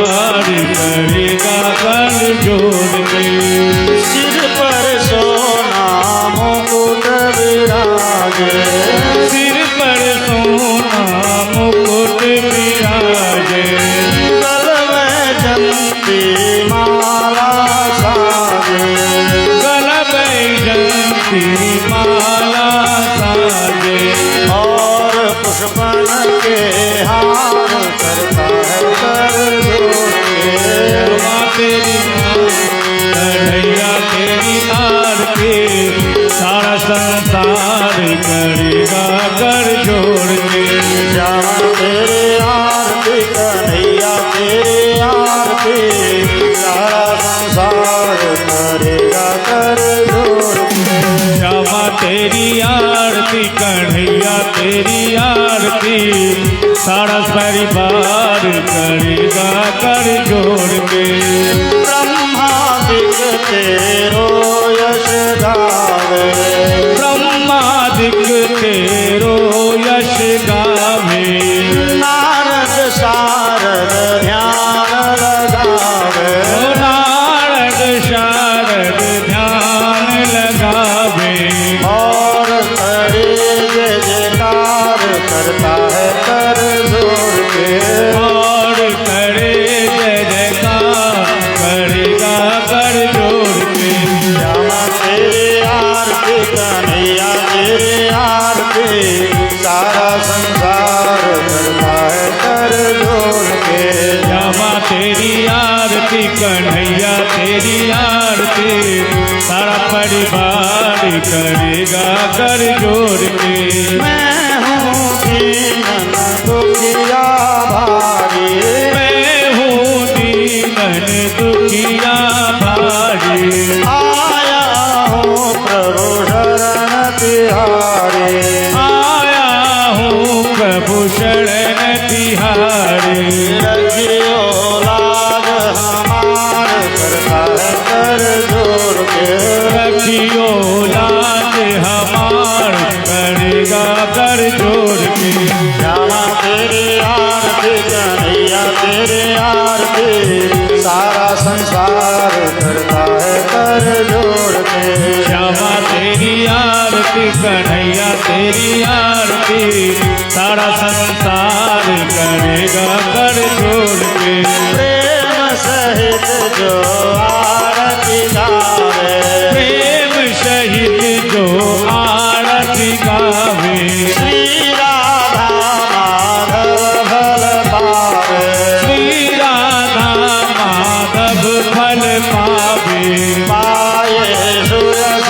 बार करेगा कर जोड़ के। सिर पर सोना मुकुट विराजे, सिर पर सोना मुकुट विराजे, गल में जंती माला साजे, गल बैजंती माला साजे, और पुष्पन के हार करता है कर जोड़ के। क्षमा तेरी कन्हैया तेरी आरती सारा संसार करेगा कर जोड़ के। श्यामा तेरे आरती कन्हैया तेरे आरती सारा संसार करेगा कर जोड़ के। श्यामा तेरी आरती कन्हैया तेरी आरती सारा परिवार करेगा कर जोड़ के। ब्रह्मादिक तेरो यश गावे, ब्रह्मादिक तेरो यश गावे, नारद शारद ध्यान लगावे, नारद शारद ध्यान लगावे, और करे जय जयकार करता है कर जोड़ के। और करे जय जयकार करेगा कर जोड़ के। श्यामा तेरे आरती कन्हैया तेरे आरती सारा संसार करता है कर जोड़ के। श्यामा तेरी आरती कन्हैया तेरी आरती सारा परिवार करेगा कर जोड़ के। मैं हूँ दीनन दुखिया भारी, मैं हूँ दीनन दुखिया भारी, आया हूँ प्रभु शरण तिहारे, आया हूँ प्रभु शरण तिहारे। रखियो लाज हमार करता है कर जोड़ के। रखियो लाज हमार करेगा कर जोड़ के। श्यामा तेरी आरती कन्हैया तेरे आरती सारा संसार करता है कर जोड़ के। श्यामा तेरी आरती कन्हैया तेरी आरती सारा संसार करेगा कर जोड़ के। प्रेम सहित जो आरती गावे, प्रेम सहित जो आरती गावे, श्री राधा माधव भल पावे, श्री राधा माधव फल पावे, पाए सुरस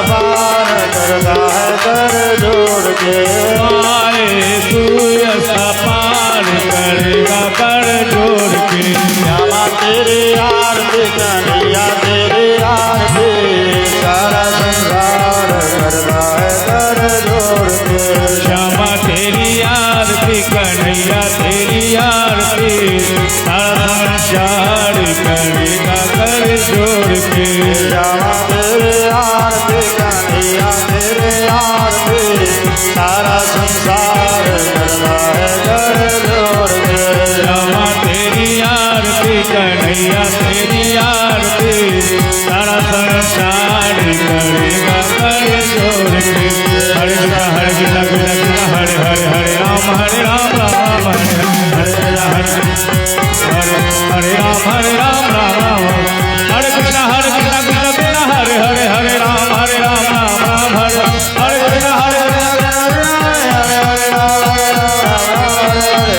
पार करता है कर जोड़ के। पाए सुयस पार करेगा कर जोड़ के। श्यामा तेरी आरती कन्हैया तेरी आरती सारा संसार करता है कर जोड़ के। श्यामा तेरी आरती कन्हैया तेरी आरती सारा संसार करेगा कर जोड़ के। श्यामा तेरी आरती कन्हैया तेरी आरती सारा संसार करता है कर जोड़ के। श्यामा तेरी आरती कन्हैया तेरी आरती सारा संसार करेगा कर जोड़ के। हरे कृष्ण कृष्ण कृष्ण हरे हरे हरे राम राम हरे हरे हरे हरे राम राम राम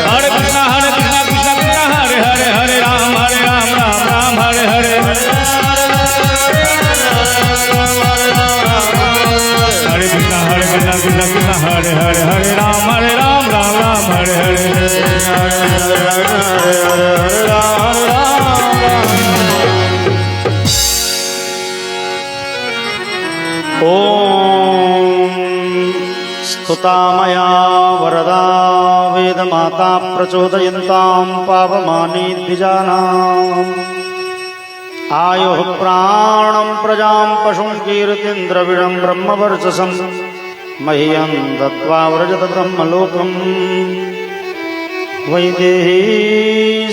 हरे कृष्ण कृष्ण कृष्ण हरे हरे हरे राम राम राम हरे हरे कृष्ण हरे कृष्ण कृष्ण कृष्ण हरे हरे हरे राम राम राम हरे हरे हरे कृष्ण कृष्ण कृष्ण हरे हरे हरे राम राम राम हरे हरे ओम स्तुता मया वरदा वेदमाता प्रचोदयन्तां पावमानी द्विजानाम् आयुः प्राणं प्रजां पशुं कीर्तिं द्रविणं ब्रह्मवर्चसं मह्यं दत्त्वा व्रजत ब्रह्मलोकम् वैदेही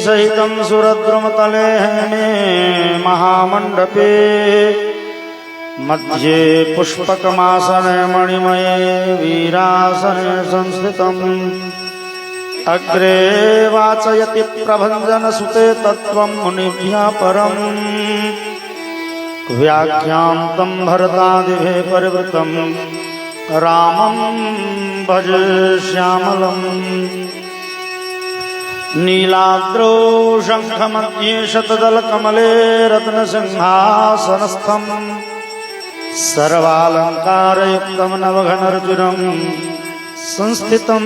सहितं सुरद्रुमतले मे महामण्डपे मध्ये पुष्पकमासने मणिमये वीरासने संस्थितम् अग्रे वाचयति प्रभञ्जनसुते तत्त्वं मुनिभ्यः परम् व्याख्यान्तं भरतादिभिः परिवृतं रामं भज श्यामलम् नीलाद्रौ शङ्खमध्ये शतदलकमले रत्नसिंहासनस्थम् सर्वालङ्कारयुक्तं नवघनर्जुनं संस्थितं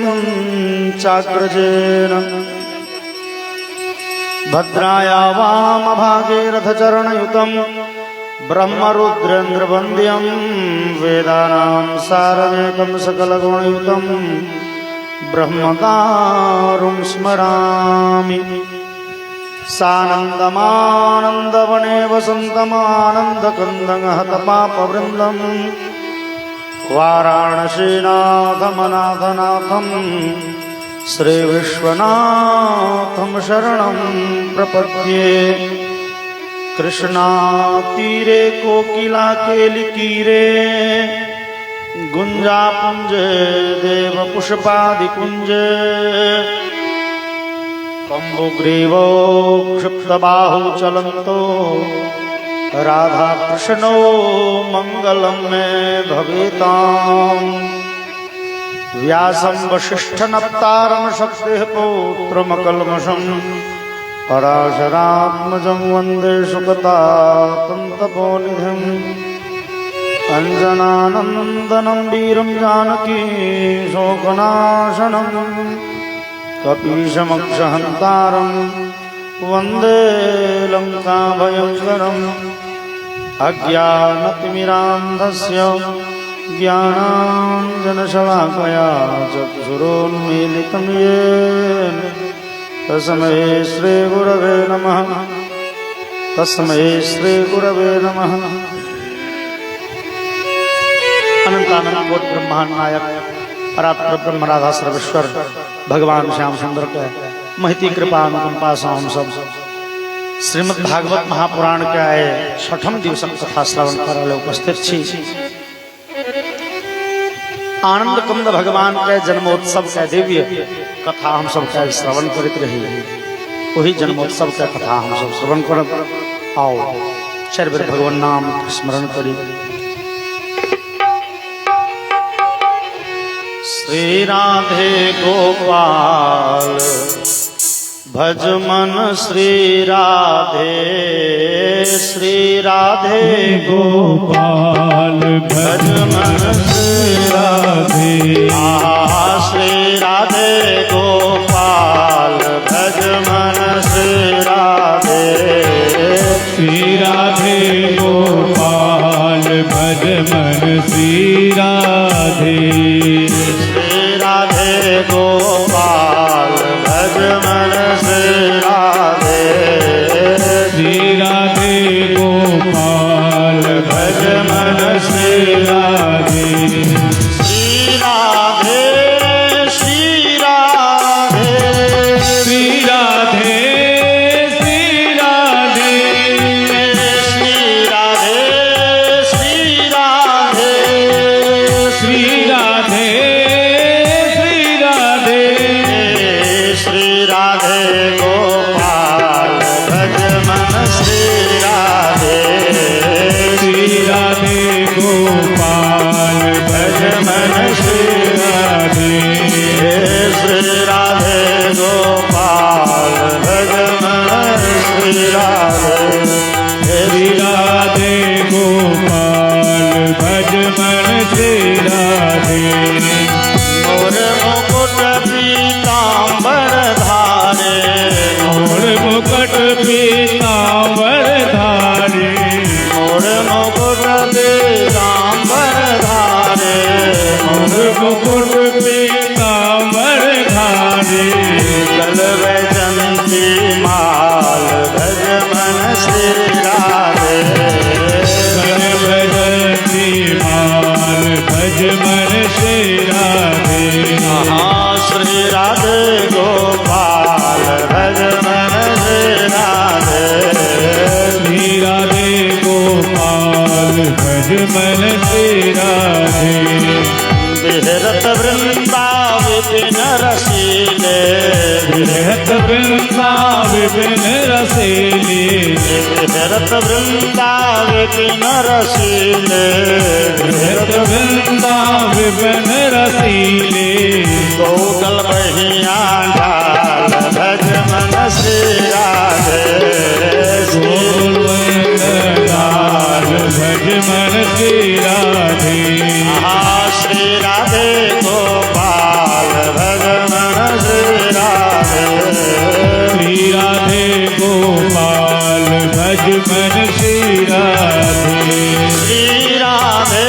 चाग्रजेन भद्राया वामभागे रथचरणयुतं ब्रह्मरुद्रेन्द्रवन्द्यं वेदानां सारमेकं सकलगुणयुतं ब्रह्मदारुं स्मरामि सानन्दमानन्दवने वसन्तमानन्दकन्दगहतपापवृन्दं वाराणसीनाथमनाथनाथं श्रीविश्वनाथं शरणं प्रपद्ये कृष्णातीरे कोकिलाकेलितीरे गुञ्जापुञ्जे देवपुष्पादिकुञ्जे कम्बुग्रीवो क्षिप्तबाहु चलन्तो राधाकृष्णो मङ्गलं मे भवेताम् व्यासं वसिष्ठनप्तारं शक्तिः पौत्रमकल्मषं पराशरात्मजं वन्दे सुकतातं तपोनिधिम् अञ्जनानन्दनं वीरं जानकी शोकनाशनं कपीशमक्षहन्तारं वन्दे लङ्काभयङ्करम् अज्ञानतिमिरान्धस्य ज्ञानाञ्जनशलाकया चक्षुरोन्मीलितं येन तस्मै श्रीगुरवे नमः। तस्मै श्रीगुरवे नमः। अनंतानंद कोटि ब्रह्मांड नायक परात्पर ब्रह्म राधा सर्वेश्वर भगवान श्याम सुंदर के महती कृपा अनुकंपा से हम सब श्रीमद् भागवत महापुराण के आए छठम दिवस कथा श्रवण करे उपस्थित छी। आनंद कुंद भगवान के जन्मोत्सव के दिव्य कथा हम सब के श्रवण करते रही। वही जन्मोत्सव के कथा हम सब श्रवण कर आओ चार बेर भगवान नाम स्मरण करी। श्री राधे गोपाल भज मन श्री राधे गोपाल भज मन श्री राधे श्री राधे गोपाल भज मन श्री राधे गोपाल भज मन श्री राधे गोपाल भज मन श्री राधे गोपाल भज मन श्री राधे गल वैजंती माल भज रसीले भरत वृंदा विपिन रसीले भरत वृंदा विपिन रसीले गौगल बहिया ढाल भज मन श्री राधे गोकुल लाल भज मन श्री राधे श्री राधे गोपाल भज मन श्री राधे श्री राधे गोपाल भज मन श्री राधे श्री राधे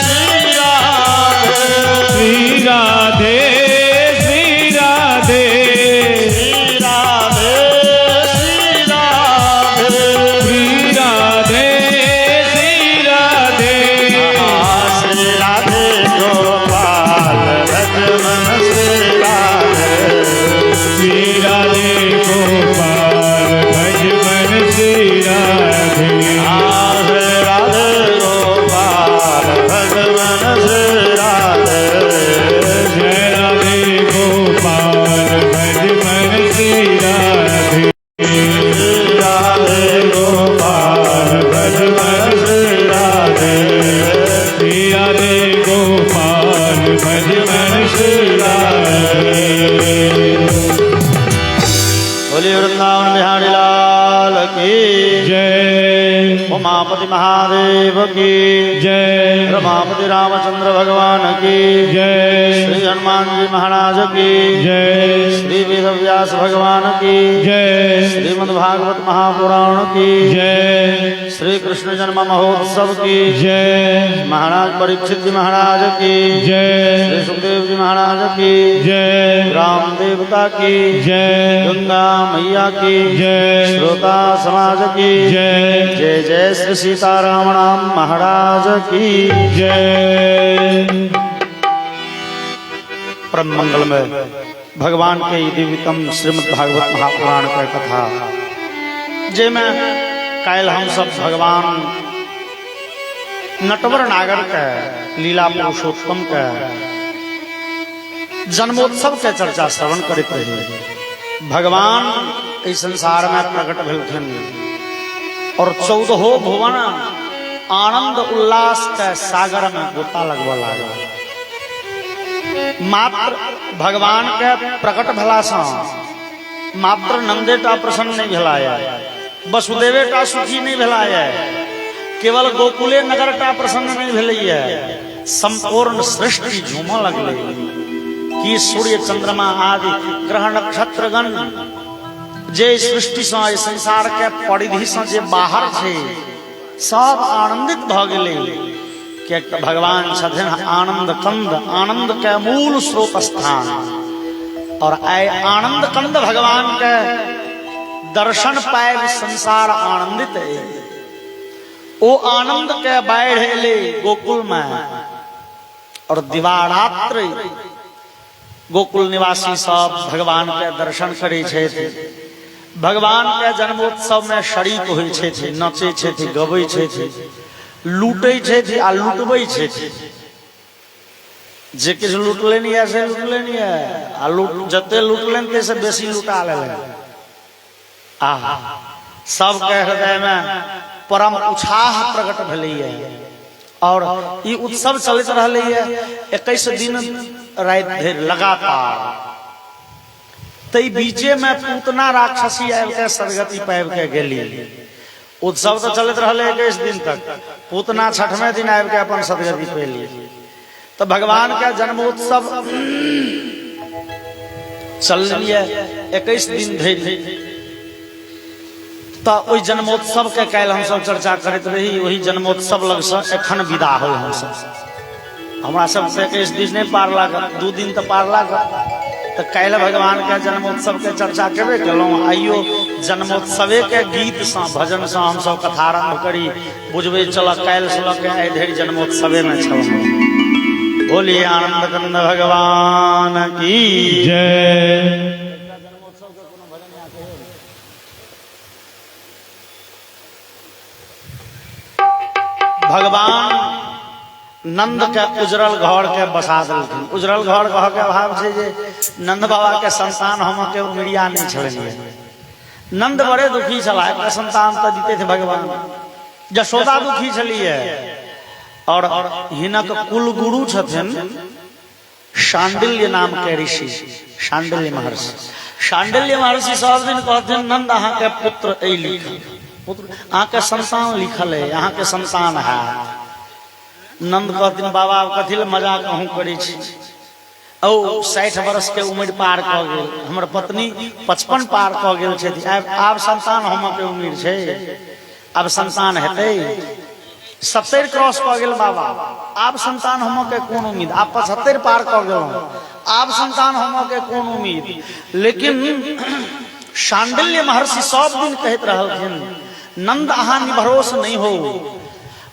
श्री राधे श्री राधे श्री राधे श्री राधे श्री राधे श्री राधे श्री राधे श्री राधे गोपाल भज मन श्री राधे श्री राधे गोपाल भज मन श्री राधे राधे गोपाल भज मन श्री राधे जय राधे गोपाल भज मन श्री राधे राधे गोपाल भज मन श्री राधे श्री राधे गोपाल भज मन श्री राधे बोली वृंदावन बिहारी लाल की जय उमापति महादेव की जय रमापति रामचंद्र भगवान की जय श्री हनुमान जी महाराज की जय श्री वेद व्यास भगवान की जय श्रीमद् भागवत महापुराण की जय श्री कृष्ण जन्म महोत्सव की जय महाराज परीक्षित जी महाराज की जय श्री सुखदेव जी महाराज की जय राम देवता की जय गंगा मैया की जय श्रोता समाज की जय जय जय श्री सीताराम राम महाराज की जय परम मंगल में भगवान के दिव्यतम श्रीमद् भागवत महापुराण का कथा जे में काल हम सब भगवान नटवर नागर के लीला पुरुषोत्तम के जन्मोत्सव के चर्चा श्रवण करते रहे। भगवान इस संसार में प्रकट भेलखिन और 14 भुवन आनंद उल्लास के सागर में गोता लगवा लागल। मात्र भगवान के प्रकट भला से मात्र नंदेटा प्रसन्न नहीं भेलाया, वसुदेवेटा सुखी नहीं भेलाया, केवल गोकुले नगरटा प्रसन्न नहीं भेलैया, संपूर्ण सृष्टि झूम लगले कि सूर्य चंद्रमा आदि ग्रह नक्षत्रगण जे सृष्टि से संसार के परिधि से जे बाहर छे सब आनंदित भ गेले कि भगवान छथिन आनंद कंद, आनंद के मूल स्रोत स्थान। और आय आनंद कंद भगवान के दर्शन पाए संसार आनंदित है। ओ आनंद के बाढ़ एले गोकुल में और दिवारात्र गोकुल निवासी सब भगवान के दर्शन करे छे, भगवान के जन्मोत्सव में शरीक होय छे, नचे छे, गबै छे, लूटे छे आ लुटबै छे। जे किछ लूट लेनी है से लूट लेनी है आ लूट जते लूट लेन ते से बेसी लुटा लेले। सबके हृदय में परम उत्साह प्रकट भेलैया और ई उत्सव चलत रहले है 21 दिन रात धरि लगातार। तै बीचे में पूतना राक्षसी आबि के सदगति पाबि के गेली। उत्सव तो चलत रहले 21 दिन तक, पूतना 6वें दिन आबि के अपन सदगति पेली। तो भगवान का जन्मोत्सव चल लिया 21 दिन धरि। तो ओहि जन्मोत्सव के काल्हि हम सब चर्चा करते रही। वही जन्मोत्सव लग से एखन विदा हो हम सब। हमरा सब से 21 दिन नहीं पार लागल, 2 दिन तो पार लागल। तो काल्हि भगवान के जन्मोत्सव के चर्चा केबे केलहुँ। आइयो जन्मोत्सवे के गीत से भजन से हम सब कथा आरंभ करी। बुझबे चल काल्हि से लग के आइ धरि जन्मोत्सवे में छल। बोलिए आनंद कंद भगवान की जय। भगवान नंद के उजरल घर के बसा देलखिन। उजरल घर कह के भाव छै जे नंद बाबा के संतान हम के मीडिया नहीं छलनिए। नंद बड़े दुखी चला, एक संतान तो दीते थे भगवान। जशोदा दुखी चली है, और हिनक कुल गुरु छथिन शांडिल्य नाम के ऋषि, शांडिल्य महर्षि। शांडिल्य महर्षि सब दिन कहते नंद अहाँ के पुत्र ए लिखल, अहाँ के संतान लिखल है, अहाँ के संतान है। नंद कहते बाबा कथी ले मजाक अहूँ करै छी, ओ 60 वर्ष के उम्र पार क गेल, हमर पत्नी 55 पार क गेल छै, आब संतान हम के उम्र छै, अब संतान हेतै। 70 क्रॉस क गेल बाबा, आब संतान हम के कोन उम्मीद, आब 75 पार क गेल, आब संतान हम के कोन उम्मीद। लेकिन शांडिल्य महर्षि सब दिन कहत रहलखिन नंद अहाँ निभरोस नहीं हो,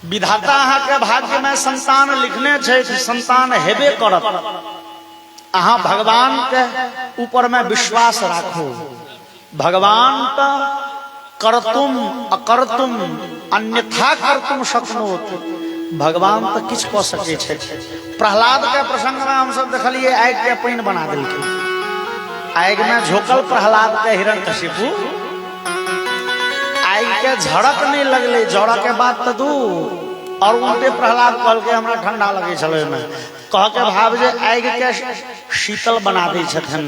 विधाता अहाँ के भाग्य में संतान लिखने छै, संतान हेबे करत। अहाँ भगवान के ऊपर में विश्वास राखो, भगवान का करतुम अकर्तुम अन्यथा कर्तुम शक्नोत, भगवान तो किछ कऽ सकै छै। प्रहलाद के प्रसंग में हम सब देखलिए आग के पानी बना देलकै, आग में झोंकल प्रहलाद के हिरण्यकशिपु, आग के झड़क नहीं लगले, जड़ा के बात तो दू, और उल्टे प्रहलाद कहल के हमरा ठंडा लगे छले में, कह के भाव जे आग के शीतल बना दै छथिन,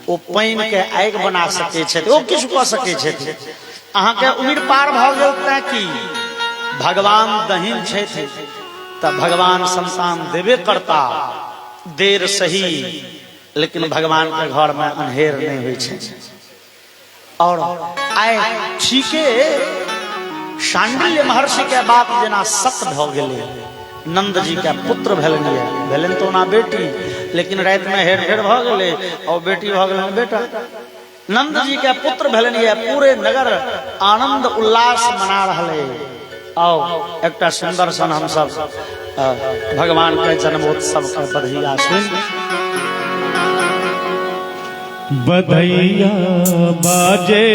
ओ पानी के आग बना सकै छै, ओ किछ कऽ सकै छै। अहाँ के उम्र पार भ गेल तैं कि भगवान दहीन छै, त भगवान संतान देबे करता, देर सही लेकिन भगवान के घर में अंधेर नहीं होइ छै। और आइ ठीके शांडिल्य महर्षि के बात जेना सत्य भ गेलै, नंद जी के पुत्र भेलन तो ना बेटी, लेकिन रात में हेर फेर भ गेलै और बेटी भ गेलन बेटा। नंद जी के पुत्र भेलन, पूरे नगर आनंद उल्लास मना रहे। आओ एक सुंदर सन हम सब भगवान के जन्मोत्सव के बधाइयाँ सुन। बधाइयाँ बाजे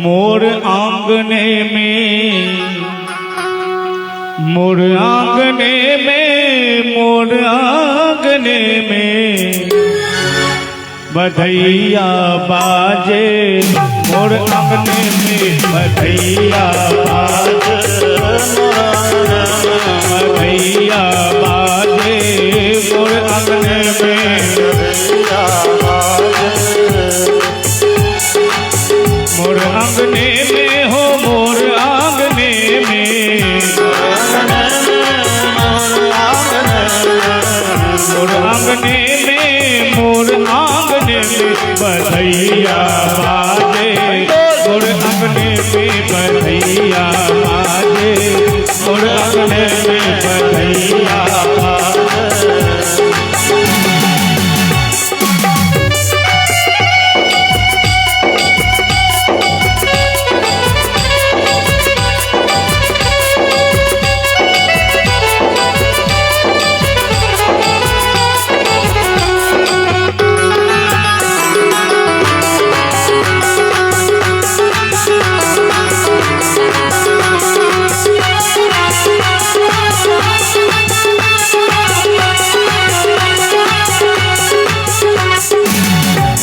मोर आंगने में, मोर आंगने में, मोर आंगने में, बधाइयाँ बाजे मोर आंगने में, बधाइयाँ बाजे, बधाइयाँ बाजे मोर आंगने में, मोर आंगने में हो, मोर आंगने में, मोर आंगने में, मोर आंगने में, बधाइयाँ बाजे मोर आंगने में, बधाइयाँ बाजे मोर आंगने में, बधाइयाँ बाजे।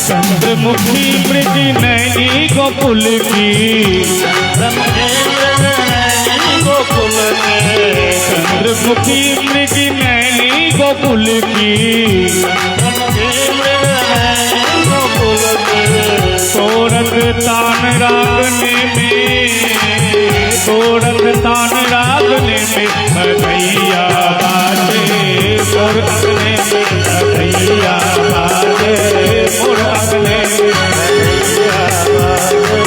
चंद्रमुखी मृग नैनी गोकुल की, गोकुल में चंद्रमुखी मृग नैनी गोकुल की, गोकुल में तोरक तान रागने में, तोरक तान रागने में, बधाइयाँ बाजे मोर आंगने में, बधाइयाँ बाजे मोर आंगने में, बधाइयाँ बाजे।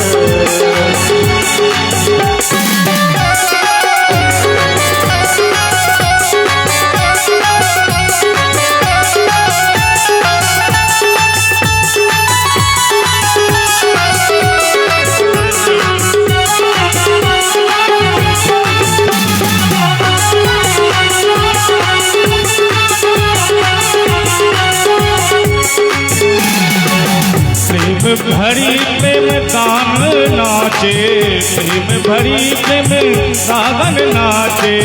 भरी प्रेम गान नाचे, प्रेम भरी प्रेम गान नाचे,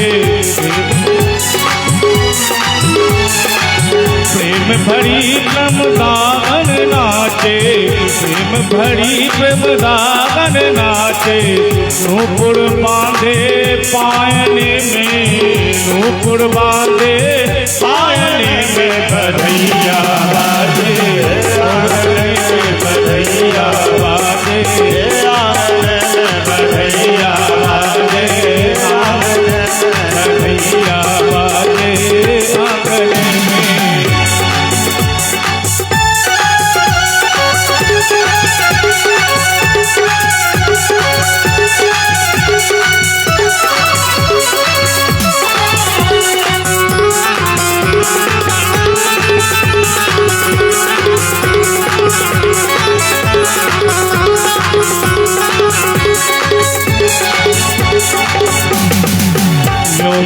प्रेम भरी प्रमदागन नाचे, प्रेम भरी प्रमदागन नाचे। नूपुर बांधे पायने में, नूपुर बांधे पायने में बधैया बाजे, बधैया बाजे, बधैया बाजे, बधैया बाजे आंगन में।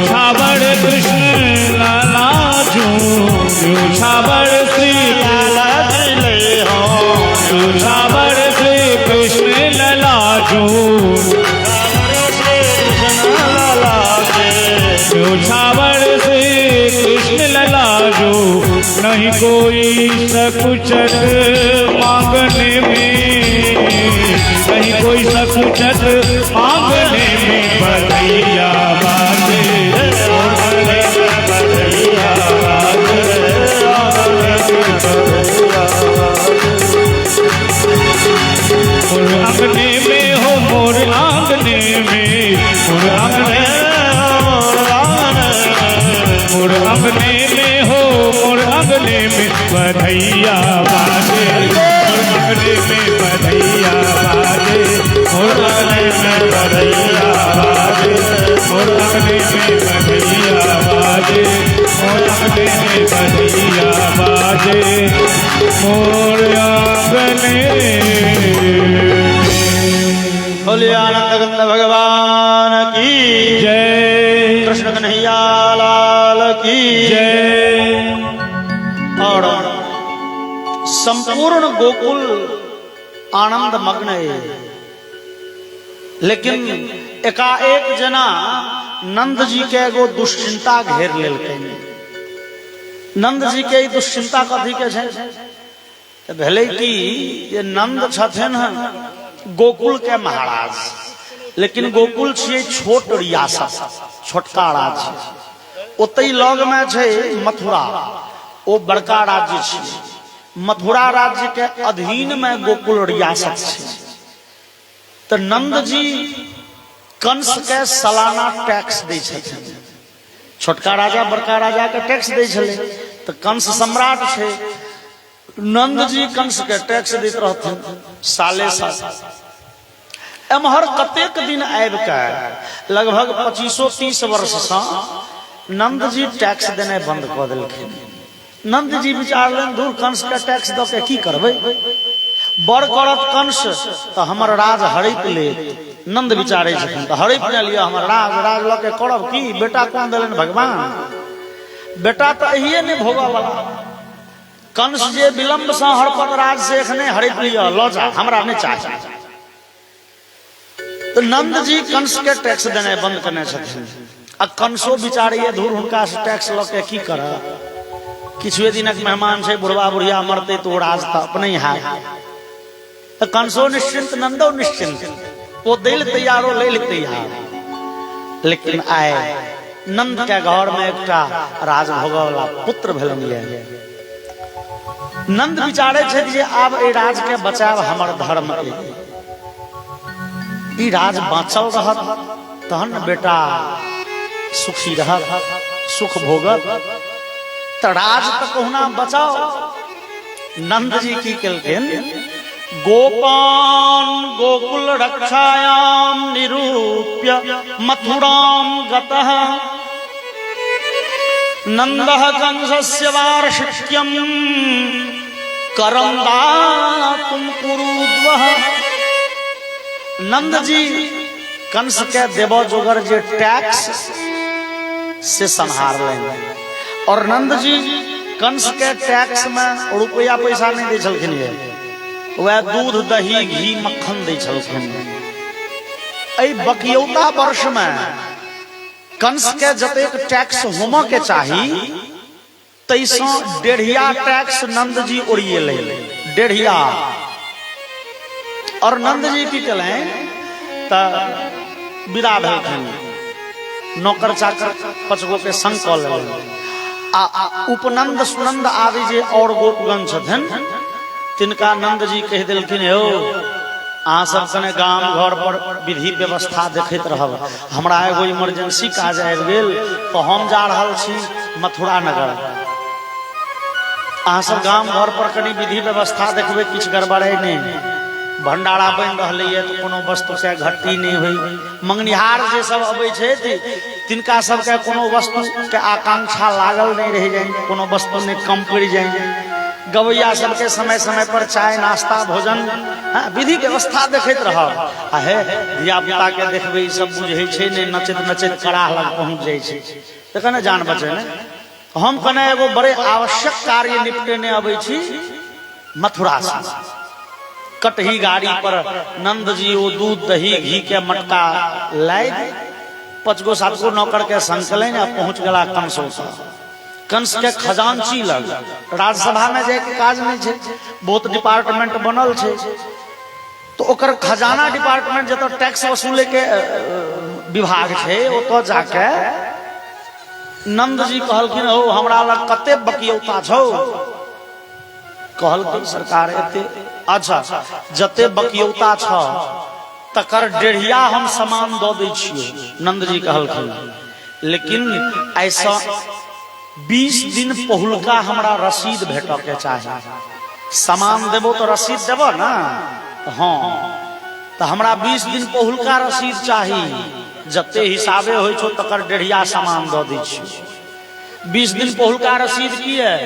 छाबड़ कृष्ण लाला जू, छाबड़ श्री लाला ले हो, छाबड़ श्री कृष्ण लाला जू, छाबड़ श्री कृष्ण लाला जू। नहीं कोई सकुचत मांगने में, नहीं कोई सकुचत मांगने में बधैया बाजे, बधैया बाजे, मोर आंगने में हो, मोर आंगने में, मोर आंगने, मोर आंगने में हो, मोर आंगने में बधैया बाजे, मोर आंगने में बधैया बाजे, मोर आंगने में बधैया बाजे, मोर आंगने में बधैया बाजे, मोर आंगने में बधैया बाजे, मोर आंगने। बोलिए आनंद कंद भगवान की जय, कृष्ण कन्हैया लाल की जय। और संपूर्ण गोकुल आनंद मग्न है, लेकिन एकाएक जना नंद जी के एगो दुश्चिंता घेर लेलकै। नंद जी के दुश्चिंता कथी के छै? भेलै कि ये नंद छथिन गोकुल के महाराज, लेकिन गोकुल छियै छोट रियासत, छोटका राज्य। ओतई लग में छै मथुरा, वो बड़का राज्य छै। मथुरा राज्य के अधीन में गोकुल रियासत छै। तो नंद जी कंस के सालाना टैक्स दै छथिन। छोटका राजा बड़का राजा के टैक्स दै छलै, तो कंस सम्राट छै। नंद जी कंस के टैक्स दैत रहथिन साले साल। एम्हर कतेक दिन आबि के लगभग 25-30 वर्ष से नंद जी टैक्स देने बंद कऽ देलखिन। नंद जी विचारलनि दूर कंस के टैक्स दऽ के की करबै, बड़ करत कंस तो हमर राज हड़प ले। नंद विचारे छथिन तो हड़प न लिया हमर राज, राज लऽ के करब की? बेटा कौन देलनि भगवान? बेटा तो अहिए नहीं भोगऽ वाला। कंस जे विलंब से हड़पत राज से एखने हड़प लिया, लऽ जा, हमरा नहीं चाहिए। तो नंद जी कंस के टैक्स देने बंद करने छथिन। आ कंसो विचारिए धूर हुनका से टैक्स लऽ के की करब? किछुए दिनक मेहमान छै, बुढ़वा बुढ़िया मरते तो राज तो अपने ही है। तो कंसो निश्चिंत, नंदो निश्चिंत, वो दिल तैयारो ले तैयार। लेकिन आए नंद के घर में एक राज भोगऽ वाला पुत्र भेलनि। नंद विचारे छथि जे आब ए राज के बचाव हमर धर्म के। ई राज बाँचल रहत तहन बेटा सुखी रहत, सुख भोगत। तो राज तो कहुना बचाओ। नंद जी की केलखिन? गोपान गोकुल रक्षायाम निरूप्य मथुराम गतः नंदः कंसस्य वार्षिक्यम करम दातुम कुरुद्वः। नंद जी कंस के देवो जोगर जे टैक्स से संहार लेंगे। और नंद जी कंस के टैक्स में रुपया पैसा नहीं दे छलखिन, वह दूध दही घी मक्खन दे छलखिन। एहि बकियौता वर्ष में कंस के जतेक टैक्स होमऽ के चाही तैसो डेढ़िया टैक्स नंद जी उड़िए ले डेढ़िया। और नंद जी की चले विदा भेलखिन, नौकर चाकर 5 गो के संग कऽ लेलनि। उपनंद सुनंद आदि जे और गोपगण छथिन तिनका नंद जी कह देलखिन, हो अहाँ सब कने गाम घर पर विधि व्यवस्था देखैत रहब, हमरा एगो इमरजेंसी काज आबि गेल तो हम जा रहल छी मथुरा नगर। अहाँ सब गाम घर पर कनी विधि व्यवस्था देखबै, किछु गड़बड़े नहीं, भंडारा बन रही है तो कोनो वस्तु से घट्टी नहीं हुई। मंगनिहार जे सब अबै छै तिनका सबके कोनो वस्तु के आकांक्षा लागल नहीं रह जाए, कोनो वस्तु ने कम पड़ जाए। गवैया सबके समय समय पर चाय नाश्ता भोजन विधि व्यवस्था देखैत रहब। हे धिया पुता के देखबै सब बुझे छै ने, नचैत नचैत कराह लग पहुंच जाए छै तो कने जान बचे ने। हम कने एगो बड़े आवश्यक कार्य निपटेने अबै छी मथुरा से। कटही गाड़ी पर नंद जी वो दूध दही घी के मटका लाद 5 गो 7 गो नौकर के संकलन आ पहुंच गला कंसो। कंस के खजांची लग राज्यसभा में जाए के काज नहीं है, बहुत डिपार्टमेंट बनल है तो ओकर खजाना डिपार्टमेंट जत टैक्स वसूले के विभाग है ओतो जाके नंद जी कहलखिन, हो हमरा लग कते बकियौता छौ। कहलखिन सरकार एते, अच्छा जते बकियौता छ तकर डेढ़िया हम सामान दऽ दै छियै। नंद जी कहलखिन लेकिन ऐसा 20 दिन पहुलका हमरा रसीद भेटऽ के चाही। सामान देबो तो रसीद देबो ना, हाँ तो हमरा 20 दिन पहुलका रसीद चाही। जते हिसाबे होइ छो तकर डेढ़िया सामान दऽ दै छियै। 20 दिन पहुलका रसीद की है?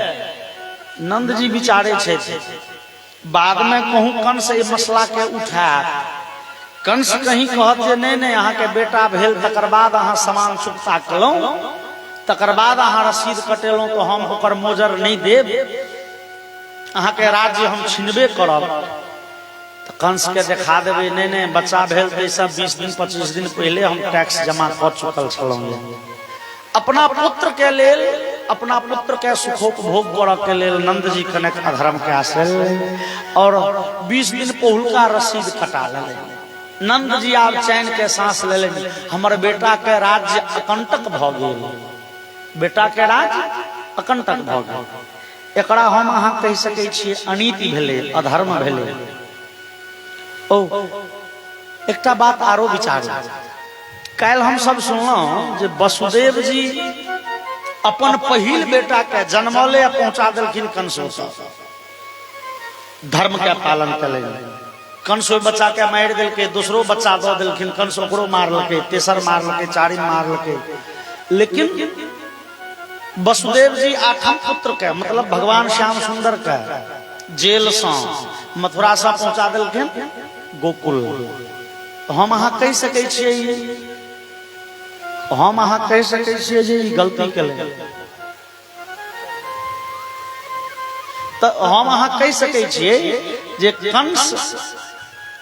नंद जी विचारे छे बाद में कहूँ कंस ये मसला के उठायत। कंस कहीं कहत जे नहीं नहीं अहाँ के बेटा भेल तकर बाद अहाँ सामान चुकता केलहुँ, तकर बाद अहाँ रसीद कटेलहुँ तो हम ओकर मोजर नहीं देब, अहाँ के राज्य हम छीनबे करब। तो कंस के देखा देवे नहीं नहीं बच्चा भेल तो सब 20 दिन 25 दिन पहले हम टैक्स जमा कर चुकल छलहुँ। अपना पुत्र के लेल, अपना पुत्र के सुखोपभोग करऽ के लेल नंद जी कनेक अधर्म के आश्रय और 20 दिन पहुलका रसीद कटा ले। नंद जी आब चैन के सांस ले लेन, हमर बेटा के राज्य अकंटक भ गेल, बेटा के राज्य अकंटक भ गेल। एकरा हम अहाँ कह सकै छियै अनीति भेले, अधर्म भेले। ओ एकटा बात आरो विचार, काल्हि हम सब सुनलहुँ जे वसुदेव जी अपन पहिल बेटा के जन्मले पहुंचा देलखिन कंसो से, धर्म के पालन कले। कंसो बच्चा के मारि देलकै, दूसरो बच्चा दऽ देलखिन, कंस ओकरो मारलकै, तेसर मारलकै, चारिम मारलकै। लेकिन वसुदेव जी 8म पुत्र के मतलब भगवान श्याम सुंदर के जेल से मथुरा से पहुंचा देलखिन गोकुल। हम अहाँ कह सकै छियै, हम अहाँ कह सकै छियै जे ई गलती केलै, तो हम अहाँ कह सकै छियै जे कंस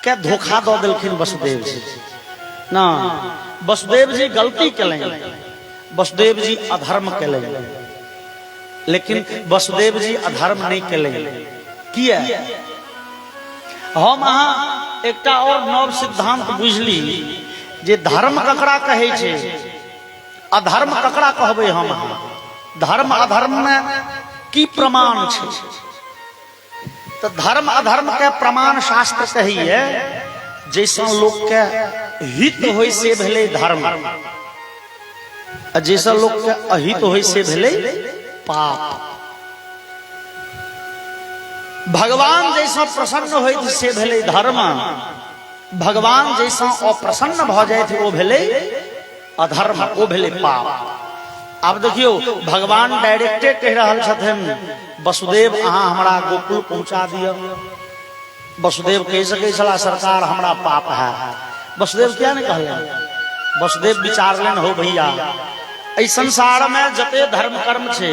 के धोखा दऽ देलखिन वसुदेव जी ना। वसुदेव जी गलती केलनि, वसुदेव जी अधर्म केलनि, लेकिन वसुदेव जी अधर्म नहीं केलनि। किया? हम अहाँ एकटा और नव सिद्धांत बुझली जे धर्म ककरा कहै छै, अधर्म ककरा कहबै हम अहाँ। धर्म अधर्म में की प्रमाण छै? तो धर्म अधर्म के प्रमाण शास्त्र कहिए जैसा लोग के हित होय से भेले धर्म, जैसा लोग के अहित होय से भेले पाप। भगवान जैसा प्रसन्न होय से भेले धर्म, भगवान जैसा अप्रसन्न भ जाए थे वो भेले अधर्म, वो भेले पाप। अब देखियो भगवान डायरेक्टे कह रहल छथिन वसुदेव अहाँ हमरा गोकुल पहुंचा दिया। वसुदेव कह सके छला सरकार हमरा पाप है, वसुदेव क्या नहीं कहले? वसुदेव विचार लेन, हो भैया एहि संसार में जते धर्म कर्म छे,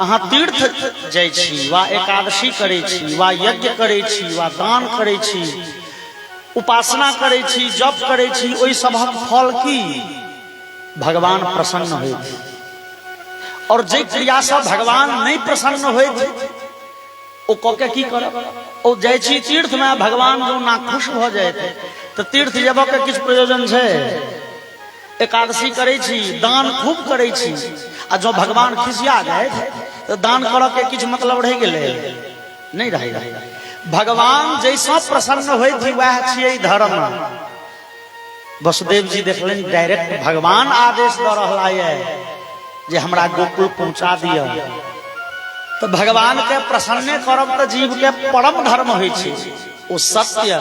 अहाँ तीर्थ जाय छी, वा एकादशी करे छी, वा यज्ञ करे छी, वा दान करे छी, उपासना करे छी, जप करे छी, ओहि सबक फल की? भगवान प्रसन्न होय। और जे क्रिया से भगवान नहीं प्रसन्न हुए ओ कके की करब ओ जाय छी तीर्थ में भगवान जो ना खुश भ जाए तो तीर्थ जेब के किछ प्रयोजन छे एकादशी करे छी दान खूब करे छी आ जो भगवान खिसिया जाए तो दान कर के किछ मतलब रह गेले नहीं रहे भगवान जैसा प्रसन्न हुए थी वह छिए धर्म वसुदेव जी देखलेन डायरेक्ट भगवान आदेश द रहला है जे हमरा गोकुल पहुंचा दिया तो भगवान के प्रसन्न करब तो जीव के परम धर्म होय छै ओ सत्य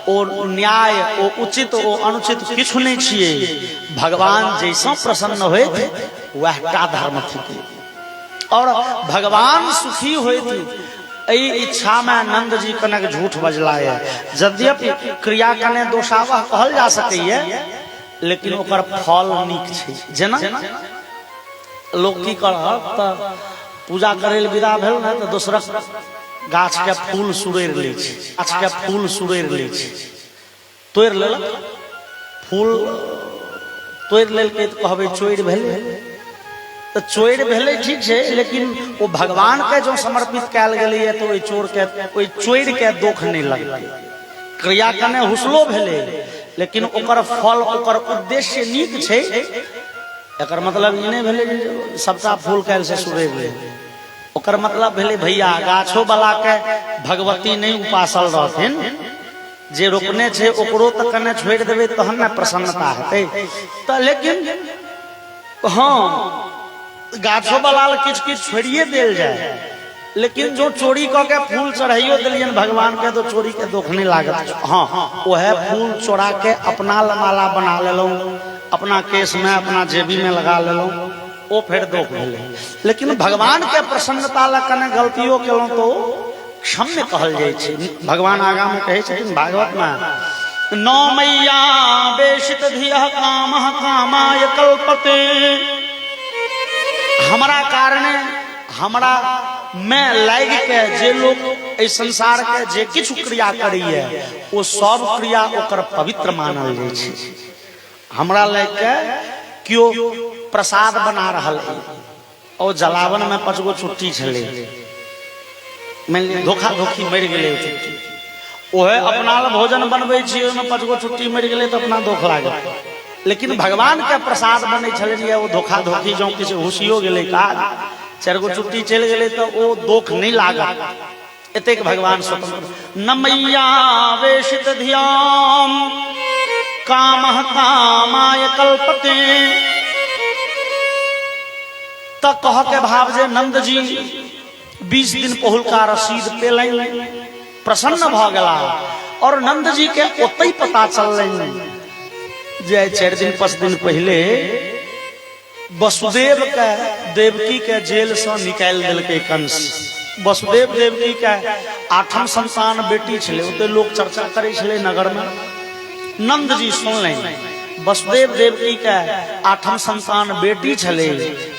ओ न्याय ओ उचित ओ अनुचित किछु नहीं छिए भगवान जैसा प्रसन्न होय वह का धर्म थी और भगवान सुखी होय थी एई इच्छा में नंद जी कनक झूठ बजला है यद्यपि क्रिया कने दोषावह कहल जा सकैए लेकिन ओकर फल नीक छै जेना लोग की करत त पूजा करे ले विदा भेल न त दोसरा गाछ के फूल सुरेर ले छै गाछ के फूल सुरेर ले छै तोड़ लेलक फूल तोड़ लेल के कहबे चोर भेल तो चोर भेले ठीक है लेकिन वो भगवान के जो समर्पित कैल गेलै तो ओई चोर के दोख नहीं लगलै क्रिया कने हुसलो भेले लेकिन ओकर फल ओकर उद्देश्य नीक छै एकर मतलब ई नहीं भेले सबटा फूल कैल से सुरे भेले ओकर मतलब भेले भैया गाछो वाला के भगवती नहीं उपासल रहथिन जे रोपने छे ओकरो त कने छोड़ देबे तहन ना प्रसन्नता हेतै त लेकिन हाँ गाछो वाला किछ किछ छोड़िए देल जाए लेकिन जो चोरी क के फूल चढ़ाइयो दिलियन भगवान के तो चोरी के दुख नहीं लागत हाँ वह फूल चोरा के अपना माला बना लेलो अपना केस में अपना जेबी में लगा लेलो वो फिर दुख भेले लेकिन भगवान के प्रसन्नता ला कने गलतियों केलो तो क्षम्य कहल जाय छै भगवान आगा में कहे छथिन भागवत में नौ मैया बेशित धियः कामः कामाय कल्पते हमारा कारणे हमरा में लाग के जे लोग ए संसार के जे किछ क्रिया करी है वो सब क्रिया ओकर पवित्र मानल जाय छै हमरा लाग के क्यों प्रसाद बना रहल है और जलावन में 5 गो छुट्टी छले धोखा धोखी मर गेले छुट्टी ओहे अपना भोजन बनबै छी ओमे 5 गो छुट्टी मर गेले तो अपना दुख लागत लेकिन भगवान के प्रसाद बने छले वो धोखा धोखी जो किसी हुसियो गेले काज 4 गो छुट्टी चल गेले तो वो दुख नहीं लागत एतेक भगवान स्वतंत्र न मैया वेशित धियाम कामः कामाय कल्पते त कह के भाव जे नंद जी 20 दिन पहुलका रसीद पेलैन प्रसन्न भ गेला और नंद जी के ओतई पता चललैन जे 4 दिन 5 दिन पहले वसुदेव के देवकी के जेल से निकाल दिलकै कंस वसुदेव देवकी के 8म संतान बेटी छले ओते लोग चर्चा करे छले नगर में नंद जी सुनलैन वसुदेव देवकी के 8म संतान बेटी छले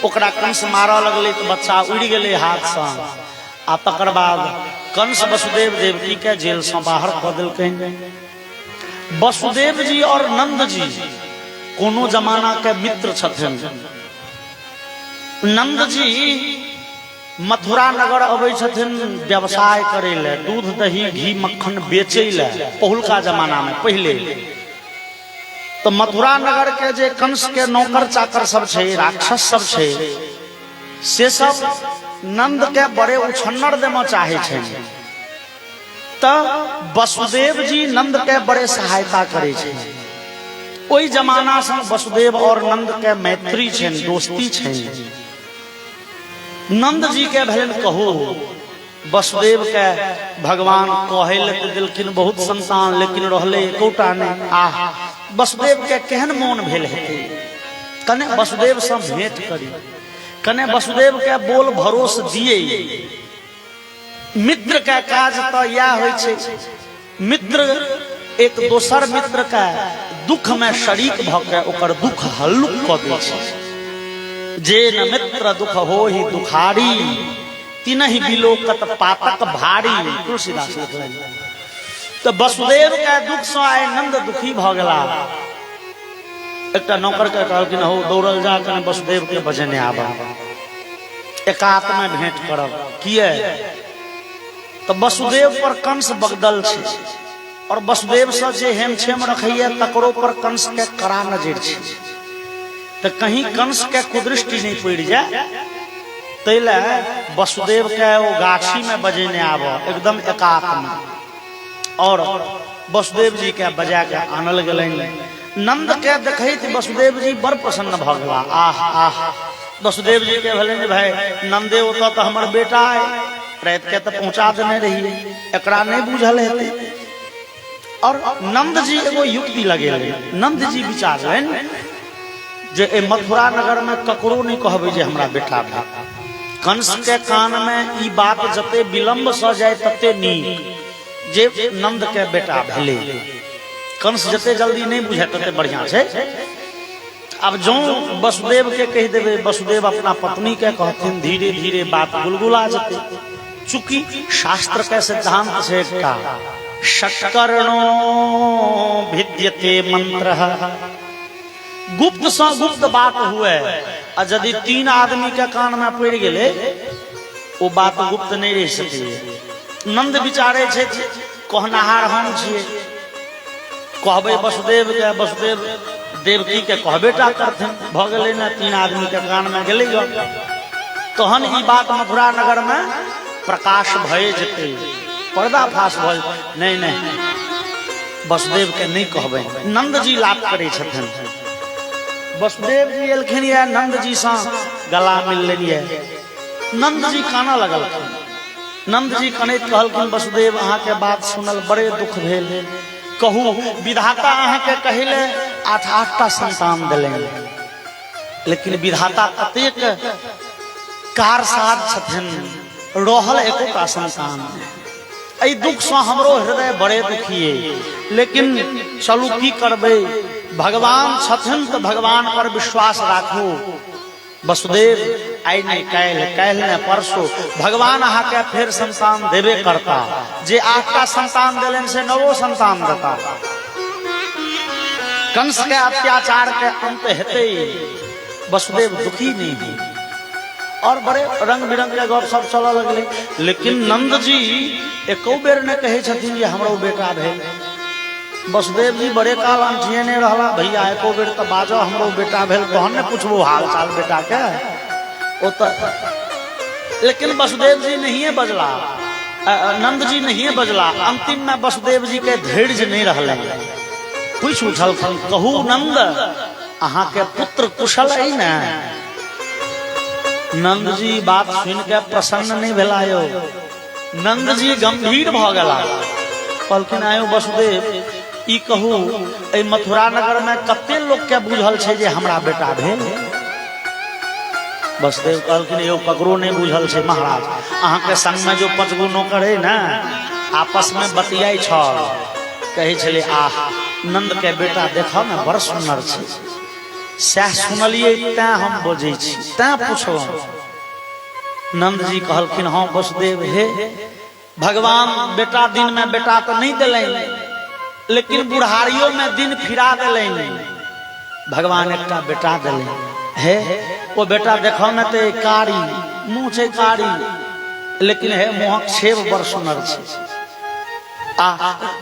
ओकरा कंस मारऽ लगले तो बच्चा उड़ गेले हाथ से आ तकर बाद कंस वसुदेव देवकी के जेल से बाहर क देलकैन वसुदेव जी और नंद जी कोनो जमाना के मित्र छथिन नंद जी मथुरा नगर अबै छथिन व्यवसाय करे ले दूध दही घी मक्खन बेचे ले पहुलका जमाना में पहले तो मथुरा नगर के जे कंस के नौकर चाकर सब छे राक्षस सब छे से सब नंद के बड़े उछन्नर देम चाहे छे तो वसुदेव जी नंद के बड़े सहायता करे छे ओई जमाना से वसुदेव और नंद के मैत्री छे दोस्ती छे नंद जी के भेलन कहो वसुदेव के भगवान कहे ले दिलखिन बहुत संतान लेकिन रहले एकोटा नहीं आह वसुदेव के केहन मोन भेल हेते कने वसुदेव से भेंट करी कने वसुदेव के बोल भरोस दिए मित्र के काज तो या होय छे मित्र एक दोसर मित्र का दुख में शरीक भ के ओकर दुख हल्लुक क दै छै जे न मित्र दुख होहि दुखारी तिनहि बिलोकत पातक भारी तुलसीदास लिखलन तो वसुदेव के दुख से आए नंद दुखी भ गेला एकटा नौकर के कहलखिन हो दौड़ल जा कने वसुदेव के भजने आबा एकात में भेंट करब किए तो वसुदेव पर कंस बगदल छे और वसुदेव से जे हेमछेम रखिए तकरो पर कंस के कड़ा नजर छे तो कहीं कंस के कुदृष्टि नहीं पड़ जाए तैले वसुदेव के वो गाछी में बजेने आब एकदम एकात में और वसुदेव जी के बजा के आनल गलन। नंद के देखत वसुदेव जी बड़ प्रसन्न भ गेला। आह आह वसुदेव जी के भले भाई नंदे होता तो हमर बेटा है रात के तो पहुंचा देने रही एकरा नहीं बुझल हेते। और नंद जी एगो युक्ति लगे नंद जी विचार जे ए मथुरा नगर में ककरो नहीं कहबे जे हमरा बेटा भा। कंस के कान में ई बात जते विलंब स जाए तते नीक जे नंद के बेटा भेले। कंस जते जल्दी नहीं बुझे तते बढ़िया छे। अब जो वसुदेव के कह देवे वसुदेव अपना पत्नी के कहथिन धीरे धीरे बात गुलगुला जते। चूंकि शास्त्र के सिद्धांत से का शक्कर्णो भिद्यते मंत्र गुप्त से गुप्त बात हुए और यदि 3 आदमी के कान में पड़ गए वो बात गुप्त नहीं रह सके। नंद विचारे छे कहनाहार हम छे कहबे वसुदेव के वसुदेव देवकी के कहबेटा करथिन भ गेले ना 3 आदमी के कान में गेले तहन ई बात मथुरा नगर में प्रकाश भय जते पर्दाफाश भय नहीं नहीं वसुदेव के नहीं कहबे। नंद जी लाभ करे छथिन। वसुदेव जी एलखिन या नंद जी से गला मिल लेलिए। नंद जी काना लगल। नंद जी कनैत कहलखिन वसुदेव अहाँ के बात सुनल बड़े दुख भेल। कहू विधाता अहाँ के कहले 8-8टा संतान दिले लेकिन विधाता कतेक कारसाद छथिन रहल एकोटा संतान। एहि दुख से हमरो हृदय बड़े दुखिए लेकिन चलू की करबे भगवान छथिन तो भगवान पर विश्वास राखू। वसुदेव आई नहीं कैल ने परसो भगवान अहाँ के फिर संतान देवे करता। जे 8टा संतान दिलन से 9 संतान देता। कंस के अत्याचार के अंत हेते वसुदेव दुखी नहीं हुई और बड़े रंग बिरंग के गप सब चल लगले। लेकिन नंद जी एको बेर ने कहे छथिन जे हमरो बेटा भेल। वसुदेव जी बड़े काल अंठिए नहीं रहला भैया एको बेर तो बाजो हमरो बेटा भेल तहन ने पूछबो हाल चाल बेटा के ओ तो। लेकिन वसुदेव जी नहीं बजला नंद जी नहीं बजला। अंतिम में वसुदेव जी के धैर्य नहीं रहले। पूछ उठल कहू नंद अहाँ के पुत्र कुशल है ना। नंद जी बात सुन के प्रसन्न नहीं भेलायो। नंद जी गंभीर भ गेला। कहलखिन आयो वसुदेव ई कहू ए मथुरा नगर में कते लोग के बुझल छे जे हमरा बेटा भेल। वसुदेव कहलखिन यो ककरो नहीं बुझल छे महाराज। अहाँ के संग में जो 5 गो नौकर है ना आपस में बतियाई छ कहे छले आह नंद के बेटा देखो ना बड़ सुंदर छे। सह सुनलिए ता हम बोझे छी ता पूछो। नंद जी कहलखिन हाँ वसुदेव हे भगवान बेटा दिन में बेटा तो नहीं दिले लेकिन बुढ़ारियों में दिन फिरा दिले। भगवान एकटा बेटा दिले हे वो बेटा देखो न ते कारी मुंह छे कारी लेकिन हे मुंह छेब बड़ सुंदर छे।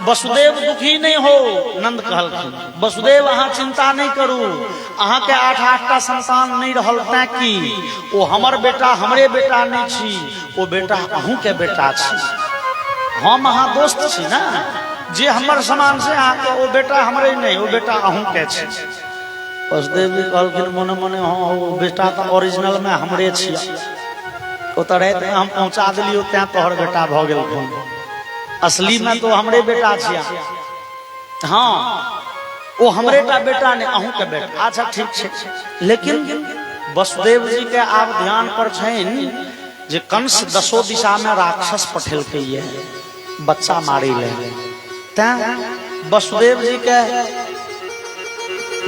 वसुदेव दुखी नहीं हो। नंद कहलखिन वसुदेव अहाँ चिंता नहीं करू। अहाँ के 8-8टा संतान नहीं रहल ता की वो हमर बेटा हमरे बेटा नहीं छी वो बेटा अहूँ के बेटा छी। हम अहाँ दोस्त छी ना जे हमर समान से अहाँ के वो बेटा हमरे नहीं वो बेटा अहूँ के छी। वसुदेव जी कहलखिन मने मने हाँ वो बेटा तो ओरिजिनल में हमरे छी। ओ तो रात में हम पहुँचा दिलियो त्या तोहर बेटा भ गेल। असली में तो हमरे बेटा छिया। हाँ वो हमरे का बेटा ने अहूँ के बेटा। अच्छा ठीक छे। लेकिन वसुदेव जी के आप ध्यान पर छन जे कंस 10 दिशा में राक्षस पठेल के ये बच्चा मारी ले ता वसुदेव जी के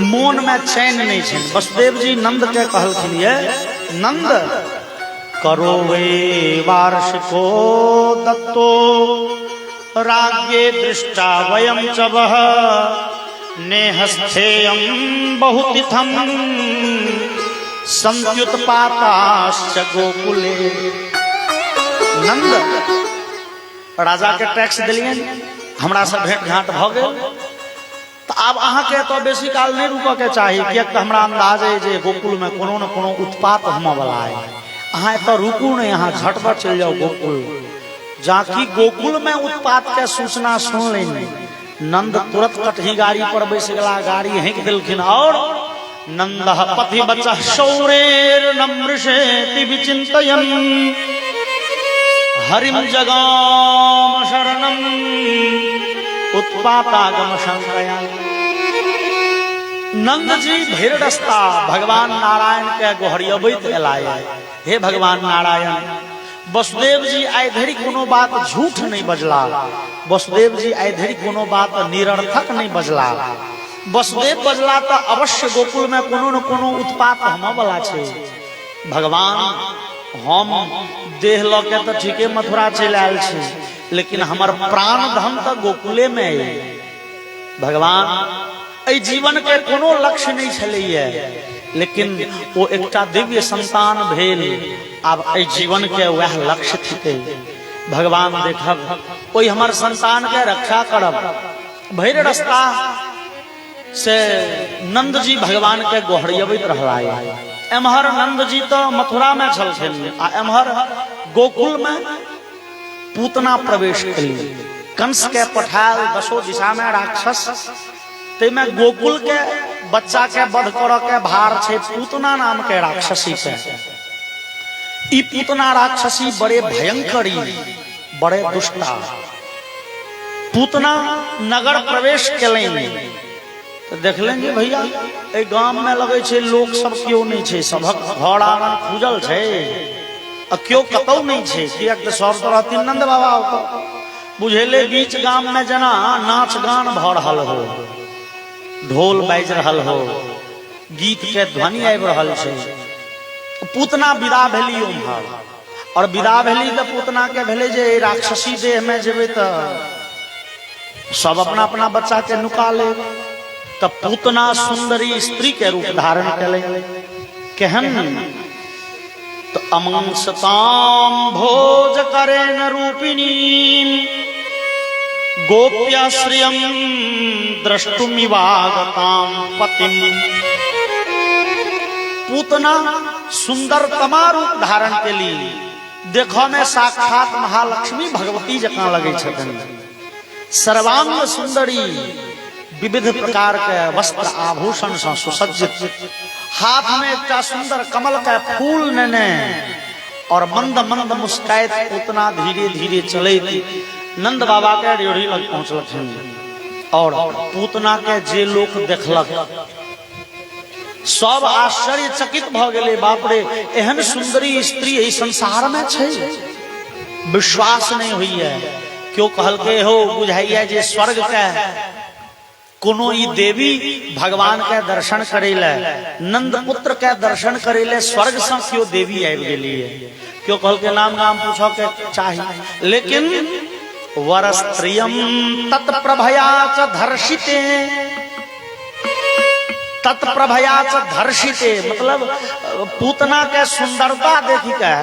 मोन में चैन नहीं छन। वसुदेव जी नंद के कहलखिन ये नंद करो वे वार्षिको दत्तो राज्ञे दृष्टा वयं च वः नेहस्थेयं बहुतिथं संत्युत्पाताश्च गोकुले। नंद राजा के टैक्स दिलिए, हमरा से भेंट घाट भ गेल, तो आब अहाँ के तो बेसी काल नहीं रुक के चाहिए, किया कि हमरा अंदाज है जे गोकुल में कोनो न कोनो उत्पात होने वाला है। अहाँ तो रुकू नहीं, अहाँ झटपट चल जाओ गोकुल। जाकि गोकुल में उत्पात के सूचना सुन लेनी, नंद तुरंत कटही गाड़ी पर बैस गला, गाड़ी हेंक दिलखिन और नंद पति बच्चा शौरेर नमृषेति विचिंतयन् हरिम जगाम शरणम उत्पातागम शंकया। नंद जी भैरडस्ता भगवान नारायण के गोहरियबैत एलाए, हे भगवान नारायण, वसुदेव जी आइ धरि कोनो बात झूठ नहीं बजला, वसुदेव जी आइ धरि कोनो बात निरर्थक नहीं बजला। वसुदेव बजला तो अवश्य गोकुल में कोनो न कोनो उत्पात होने वाला छे। भगवान हम देह ल के तो ठीके मथुरा चल आयल छे, लेकिन हमार प्राण धन तो गोकुले में है। भगवान एहि जीवन के कोनो लक्ष्य नहीं छलैया, लेकिन वो एकटा दिव्य संतान भेल, आब एहि जीवन के वह लक्ष्य थिके। भगवान देखब ओहि हमार संतान के रक्षा करब। भैरडस्ता से नंद जी भगवान के गोहरियबैत रहला। एम्हर नंद जी तो मथुरा में छलखिन, आ एम्हर गोकुल में पूतना प्रवेश कली। कंस के पठायल 10 दिशा में राक्षस, तेमे गोकुल के बच्चा के वध कर के भार छे पूतना नाम के राक्षसी पे। ई पूतना राक्षसी बड़े भयंकरी, बड़े दुष्टा। पूतना नगर प्रवेश कलें तो देख लेंगे भैया ए गांव में लगे छे लोग सब क्यों नहीं छे, सबक घर आंगन खुजल छे, क्यों कतौ नहीं छे, किया तो सब तो रहती नंद बाबा बुझेले बीच गांव में जना नाच गान भ रहल हो, ढोल बाज रहल हो, गीत के ध्वनि आबि रहल छे। पूतना विदा भेली उम्हर, और विदा भेली तो पूतना के भेले जे राक्षसी देह में जेबे तो सब अपना अपना बच्चा के नुका ले। तब पूतना सुंदरी स्त्री के रूप धारण कले, केहन तो अमंसताम भोज करे न रूपिणी गोप्याश्रियम द्रष्टुमिवागताम पतिम। पूतना सुंदरतमा रूप धारण के लिए देखो में साक्षात महालक्ष्मी भगवती जकां लगे छथिन। सर्वांग सुंदरी, विविध प्रकार के वस्त्र आभूषण से सुसज्जित, हाथ में एक सुंदर कमल का फूल नेने, और मंद मंद मुस्कायत पूतना धीरे धीरे चले नंद बाबा के ड्योढ़ी लग पहुंचलखिन। और पूतना के जे लोग देखलक सब आश्चर्यचकित भ गेले, बाप रे एहन सुंदरी स्त्री एहि संसार में छे, विश्वास नहीं हुई है। क्यों कहल के हो बुझाइए जे स्वर्ग के कोनो ई देवी भगवान के दर्शन करेले, नंद पुत्र के दर्शन करेले स्वर्ग से क्यों देवी आबि गेली है। क्यों कहल के नाम गाम पूछो के चाहिए, लेकिन वरस्त्रियम तत्प्रभया च धर्षिते, तत्प्रभया च धर्षिते मतलब पूतना के सुंदरता देखी के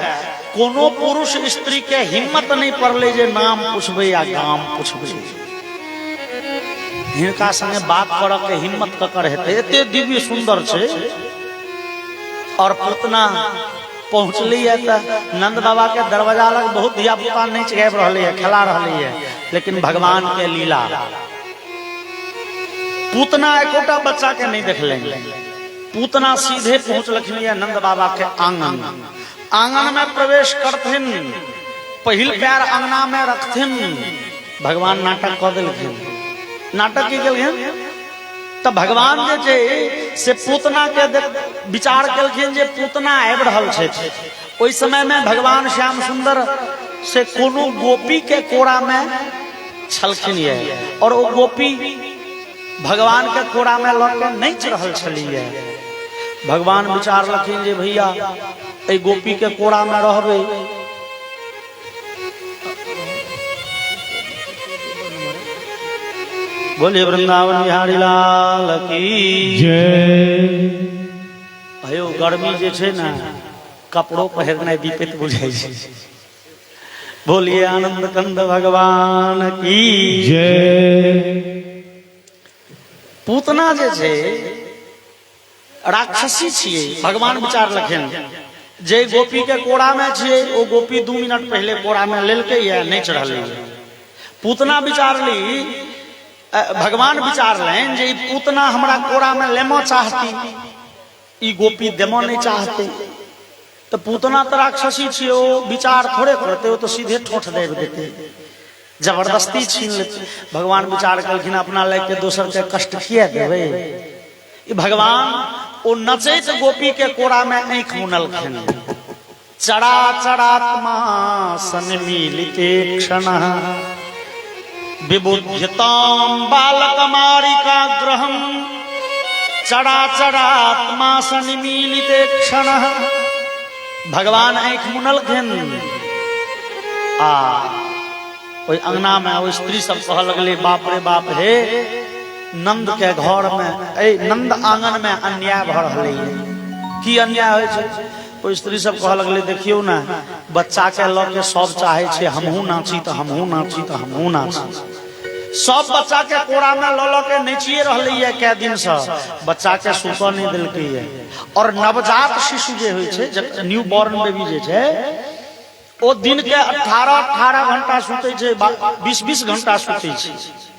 कोनो पुरुष स्त्री के हिम्मत नहीं पड़ले जे नाम पूछबे या गाम पूछबे, हिनका संगे बात कर के हिम्मत ककर हेते, एते दिव्य सुंदर छे। और पूतना पहुंचली है तो नंद बाबा के दरवाजा लग बहुत धिया पुता नहीं गाबि रहले है, खेला रहले है, लेकिन भगवान के लीला। पूतना एकोटा बच्चा के नहीं देखले, पूतना सीधे पहुंचलखिन नंद बाबा के आंगन। आंगन में प्रवेश करथिन, पहिल पैर अंगना में रखथिन। भगवान नाटक कर देलखिन, नाटक की गेलखिन तो भगवान जे छे से पूतना के विचार केलखिन जे पूतना आबि रहल छे। ओहि समय में भगवान श्याम सुंदर से कोनो गोपी के कोड़ा में छलखिन ये, और वो गोपी भगवान के कोड़ा में लग के नहीं रहल छलिए। भगवान विचार लखिन जे भैया ए गोपी के कोड़ा में रहबे, बोले वृंदावन बिहारी लाल की जय। भयो गर्मी जे छे ना कपड़ो पहिरनाइ विपत बुझाई छे। बोलिए आनंद कंद भगवान की जय। पूतना जे छे राक्षसी छिए। भगवान विचार लखन जे गोपी के कोड़ा में छिए ओ गोपी 2 मिनट पहले कोड़ा में लेलकै या नहीं चढ़ल। पूतना विचार ली भगवान विचार लें जे पूतना हमरा कोड़ा में लेमो चाहती ई गोपी देमो नहीं चाहते तो पूतना तो राक्षसी छे ओ विचार थोड़े करते हो तो सीधे ठोठ दे देते जबरदस्ती छीन लेते। भगवान विचार कलखिन अपना लेके दोसर के कष्ट किया देवे। भगवान ओ नचैत गोपी के कोड़ा में आंख मुनलखिन। चरा चरात्मा सन्मीलिते क्षण विबुध्यताम बालकमारिका ग्रहम चरा चरात्मा सन्मीलिते क्षण। भगवान आंख मुनलखिन आ ओई अंगना में ओ स्त्री सब कह लगले बाप रे बाप हे नंद के घर में ए नंद आंगन में अन्याय भ रहले की अन्याय होय छै। ओ स्त्री सब कह लगले देखियो ना बच्चा के ल के सब चाहे छे हमहू नाची त हमहू नाची त हमहू नाची। सब बच्चा के कोड़ा में ल के नचिए रहले ये कै दिन से बच्चा के सुतो नहीं देलकै ये। और नवजात शिशु जे होय छे न्यू बॉर्न बेबी जे छे ओ दिन के 18 घंटा सुते छे 20 घंटा सुते छे।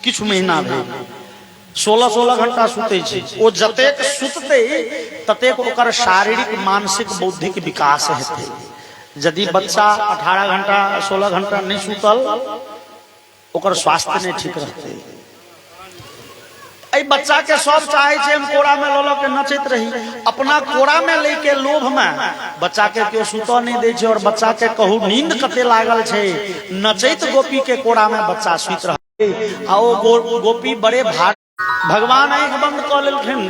किछ महीना भेल 16 घंटा सुते छे। ओ जतेक सुतते ततेक ओकर शारीरिक मानसिक बौद्धिक विकास हेते। यदि बच्चा 18 घंटा 16 घंटा नहीं सुतल ओकर स्वास्थ्य नहीं ठीक रहते। आई बच्चा के सब चाहे छे हम कोड़ा में ल के नचैत रही। अपना कोड़ा में लेके लोभ में बच्चा के क्यों सुतो नहीं दे छे। और बच्चा के कहू नींद कते लागल छे नचैत गोपी के कोड़ा में बच्चा सुत रहे आ ओ गोपी बड़े भाग। भगवान आंख बंद क लेलखिन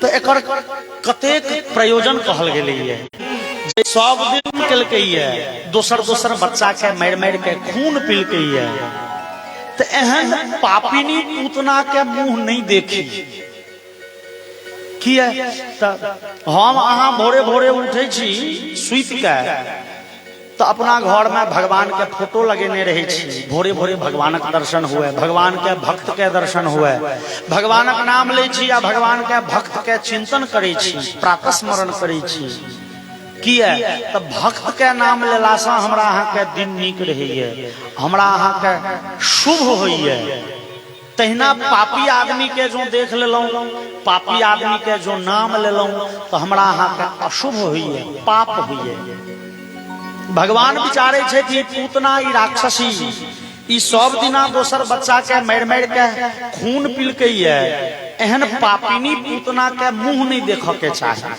तो एकर कतेक प्रयोजन कहल गेलै ये। सब दिन केलकै ये दोसर बच्चा के मारि मारि के खून पीलकै ये। तो एहन पापिनी पूतना के मुंह नहीं देखी किया। हम अहाँ भोरे भोरे उठे छी सुइत के तो अपना घर में भगवान के फोटो लगेने रहे छी। भोरे भोरे भगवान के दर्शन हुए भगवान के भक्त के दर्शन हुए भगवान के नाम ले छी या भगवान के भक्त के चिंतन करे छी प्रातः स्मरण करे छी किया। तो भक्त के नाम लेला से हमरा अहाँ के दिन नीक रहिए हमरा अहाँ के शुभ होइए। तहिना पापी आदमी के जो देख लेलौं पापी आदमी के जो नाम लेलौं तो हमरा अहाँ के अशुभ होइए पाप होइए। भगवान विचारे छे कि पूतना ई राक्षसी ई सब दिना दोसर बच्चा के मारि मारि के खून पीलकै ये। एहन पापिनी पूतना के मुंह नहीं देख के चाहे।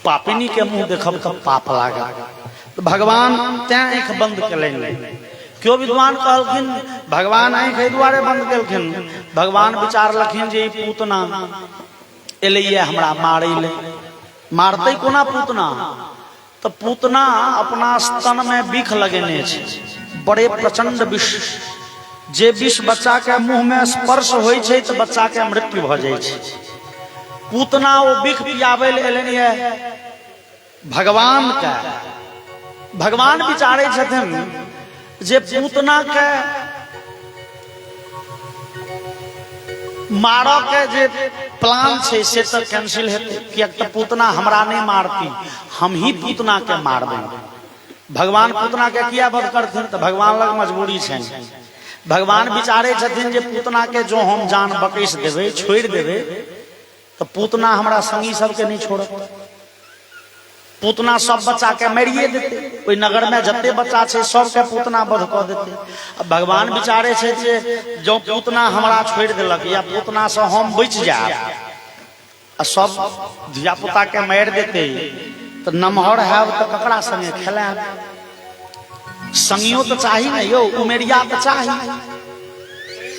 पापिनी के मुंह देखब तो पाप लागा। तो भगवान तैं आंख बंद केलनि। क्यों विद्वान कहलखिन भगवान आंख एहि दुआरे बंद केलखिन। भगवान विचार लखिन जे पूतना एलैये हमरा मारै ले। मारतै कोना पूतना। तो पूतना अपना स्तन में बिख लगेने छे बड़े प्रचंड विष। जे विष बच्चा के मुंह में स्पर्श होय छे तो बच्चा के मृत्यु भ जाय छे। पूतना वो बिख पियाबै ले एलनि है भगवान के। भगवान विचारे छथिन जे पूतना के मारो के जे प्लान छे से तो कैंसिल हेतै कियाक तो पूतना हमरा नहीं मारती हम ही पूतना के मारबै। भगवान पूतना के किया वध करथिन तो भगवान लग मजबूरी छे। भगवान विचारे छथिन जे पूतना के जो हम जान बकैस देबै छोड़ देबै तो पूतना हमरा संगी सबके नहीं छोड़त। पूतना सब बच्चा के मारिए देते। ओई नगर में जते बच्चा छे सबके पूतना वध क देते। अब भगवान विचारे छे जे जो पूतना हमरा छोड़ देलक या पूतना से हम बच जाब आ सब धिया पुता के मार देते तो नमहर है तो ककरा संगे खेलाब। संगियो तो चाही न यो उमेरिया तो चाही।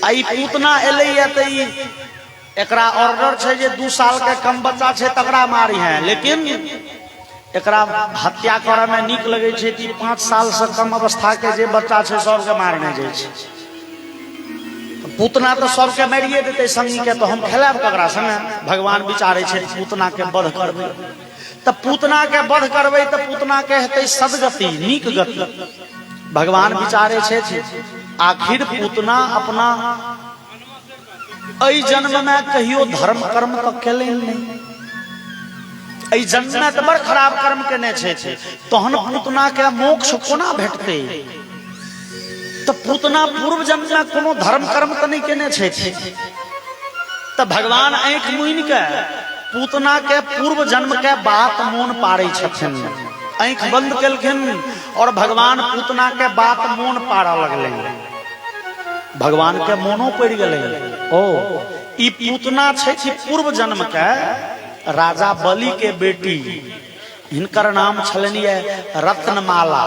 आई पूतना एलैया तो एकरा ऑर्डर छे जे 2 साल के कम बच्चा छे तकरा मारी है। लेकिन एकरा हत्या करे में नीक लगे छे कि 5 साल से कम अवस्था के जे बच्चा छे सबके मारने जाय छे। पूतना तो सबके मारिए देते संगी के, तो हम खेलाब ककरा संगे? भगवान विचारे छे पूतना के वध करबे, तो पूतना के वध करबे तो पूतना के हेतै सदगति, नीक गति। भगवान विचारे छे आखिर पूतना अपना एहि जन्म में कहियो धर्म कर्म तो केले नहीं, एहि जन्म में तो बड़ खराब कर्म केने छे, तहन पूतना के मोक्ष कोना भेटते? तो पूतना पूर्व जन्म में कोनो धर्म कर्म तो नहीं केने छे। तो भगवान आंख मुनि के पूतना के पूर्व जन्म के बात मोन पारे छथिन, आंख बंद केलखिन और भगवान पूतना के बात मोन पारा लगले। भगवान के मोनो पड़ गए, ओ ई पूतना छे पूर्व जन्म के राजा बलि के बेटी, हिनकर नाम छलनि रत्नमाला।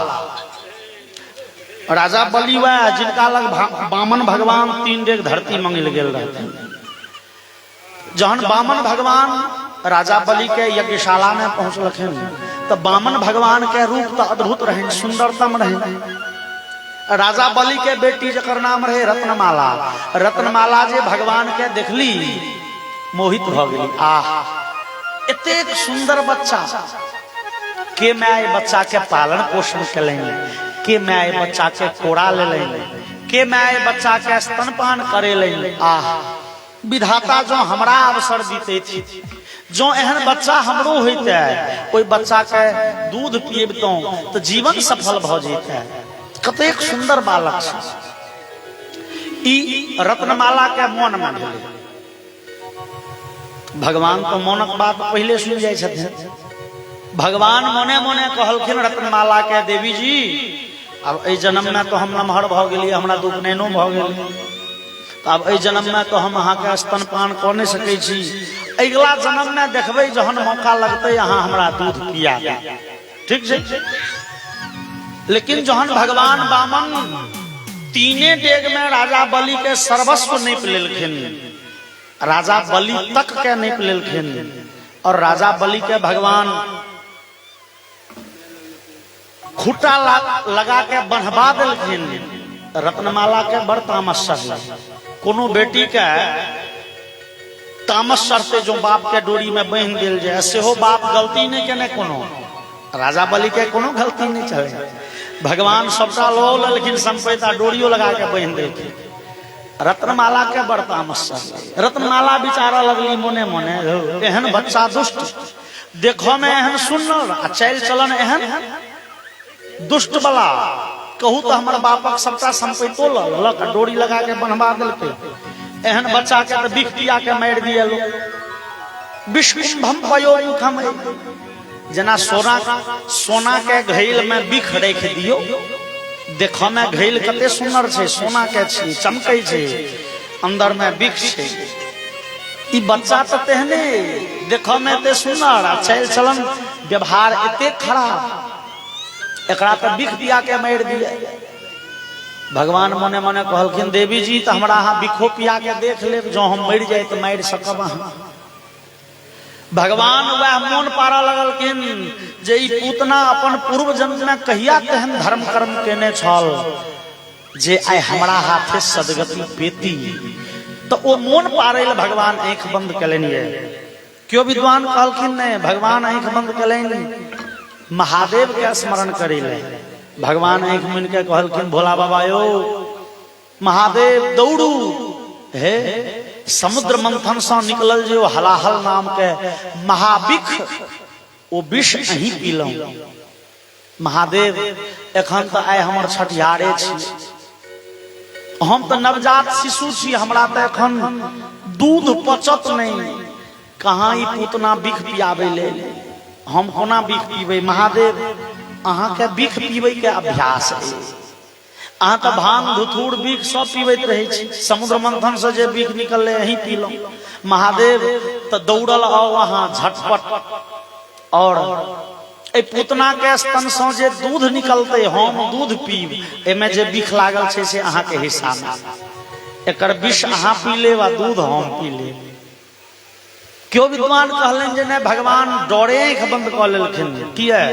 राजा बलि वह जिनका लग बामन भगवान 3 डेग धरती मंगल गेल रहथिन। जहन बामन भगवान राजा बलि के यज्ञशाला में पहुंचलखिन तो बामन भगवान के रूप तो अद्भुत रहे, सुंदरतम रहे। राजा बलि के बेटी जकर नाम रहे रत्नमाला, रत्नमाला जे भगवान के देखली मोहित भ गेली। आह एतेक सुंदर बच्चा के मैं बच्चा के पालन पोषण कलें, के मैं बच्चा के कोड़ा ले लें, के मैं बच्चा के स्तनपान करे लें। आह विधाता जो हमरा अवसर दीते थी, जो एहन बच्चा हमरो होते, कोई बच्चा के दूध पीबतो तो जीवन सफल भ जेते। कतेक सुंदर बालक ई रत्नमाला के मन में भेलै। भगवान तो मोनक बात पहले सुन जाय छथिन। भगवान मोने मोने कहलखिन रत्नमाला के, देवी जी अब एहि जन्म में तो हम नमहर भ गेलियै, हमरा दुख नैनो भ गेल, अब एहि जन्म में तो हम अहाँ के स्तनपान क नहि सकै छी, अगिला जन्म में देखबै जहन मौका लगतै अहाँ हमरा दूध पिया देब, ठीक छै। लेकिन जहन भगवान बामन 3 डेग में राजा बलि के सर्वस्व नाप लेलखिन, राजा बलि तक के नाप लेलखिन और राजा बलि के भगवान खूटा लगा के बंधवा देलखिन। रत्नमाला के बड़ तामस चढ़ल, कोनो बेटी के तामस चढ़ते जो बाप के डोरी में बांध देल जाए, सेहो बाप गलती नहीं केने, कोनो राजा बलि के कोनो गलती नहीं चले। भगवान सबटा लो लेकिन संपैता डोरियो लगा के बांध देलखिन। रत्नमाला के बड़ तामस चढ़ल। रत्नमाला बिचारा लगली मोने मोने, एहन बच्चा दुष्ट, देखो में एहन सुनल आ चल चलन एहन दुष्ट वाला, कहू तो हमारे बापक सबटा संपैतो लक डोरी लगा के बंधवा देलकै। एहन बच्चा के तो बिख पिया के मार दिए लोग। विष्कुंभम पयो मुखम, जना सोना के घैल में बिख रख दियो, देखो में घैल कते सुंदर छे, सोना के छे, चमकै छे, अंदर में बिख छे। ई बच्चा तो तेहने देखो में ते सुंदर आ चल चलन व्यवहार एते खराब, एकरा तो बिख दिया के मार दिए। भगवान मने मने कहलखिन, देवी जी तो हमरा अहाँ बिखो पिया के देख ले, जो हम मर जाए तो मार सकब अहाँ। भगवान वह मोन पारा लगलखिन जे ई पूतना अपन पूर्व जन्म में कहिया तेहन धर्म कर्म केने छल जे आइ हमरा हाथे सदगति पेती। तो वो मोन पारे भगवान आंख बंद कलेनी है। क्यों विद्वान कहलखिन नहीं, भगवान आंख बंद कलेनी, महादेव के स्मरण करी ले। भगवान आंख मुन के कहलखिन, भोला बाबा यो महादेव दौड़ू, हे समुद्र मंथन से निकलल जो हलाहल नाम के महाविख, वो विष अही पीलौ। महादेव एखन तो आइ हमर छठियारे छी, हम तो नवजात शिशु छी, हमरा तो एखन दूध पचत नहीं, कहाँ ई पूतना विख पियाबे ले, हम कोना बिख पीबे। महादेव अहाँ के बिख पीबे के अभ्यास है, अहाँ तो भांग धुथुर बिख सब पीबैत रहे छी, समुद्र मंथन से जे बिख निकल यही पी लो। महादेव तो दौड़ल आओ वहां झटपट, और ए पूतना के स्तन से जे दूध निकलते हम दूध पीब, एमे जे बिख लागल छे से अहाँ के हिस्सा में, एकर विष अहाँ पी ले वा दूध हम पी ले। क्यों विद्वान कहलन जे ने भगवान डरे आंख बंद क लेलखिन, किया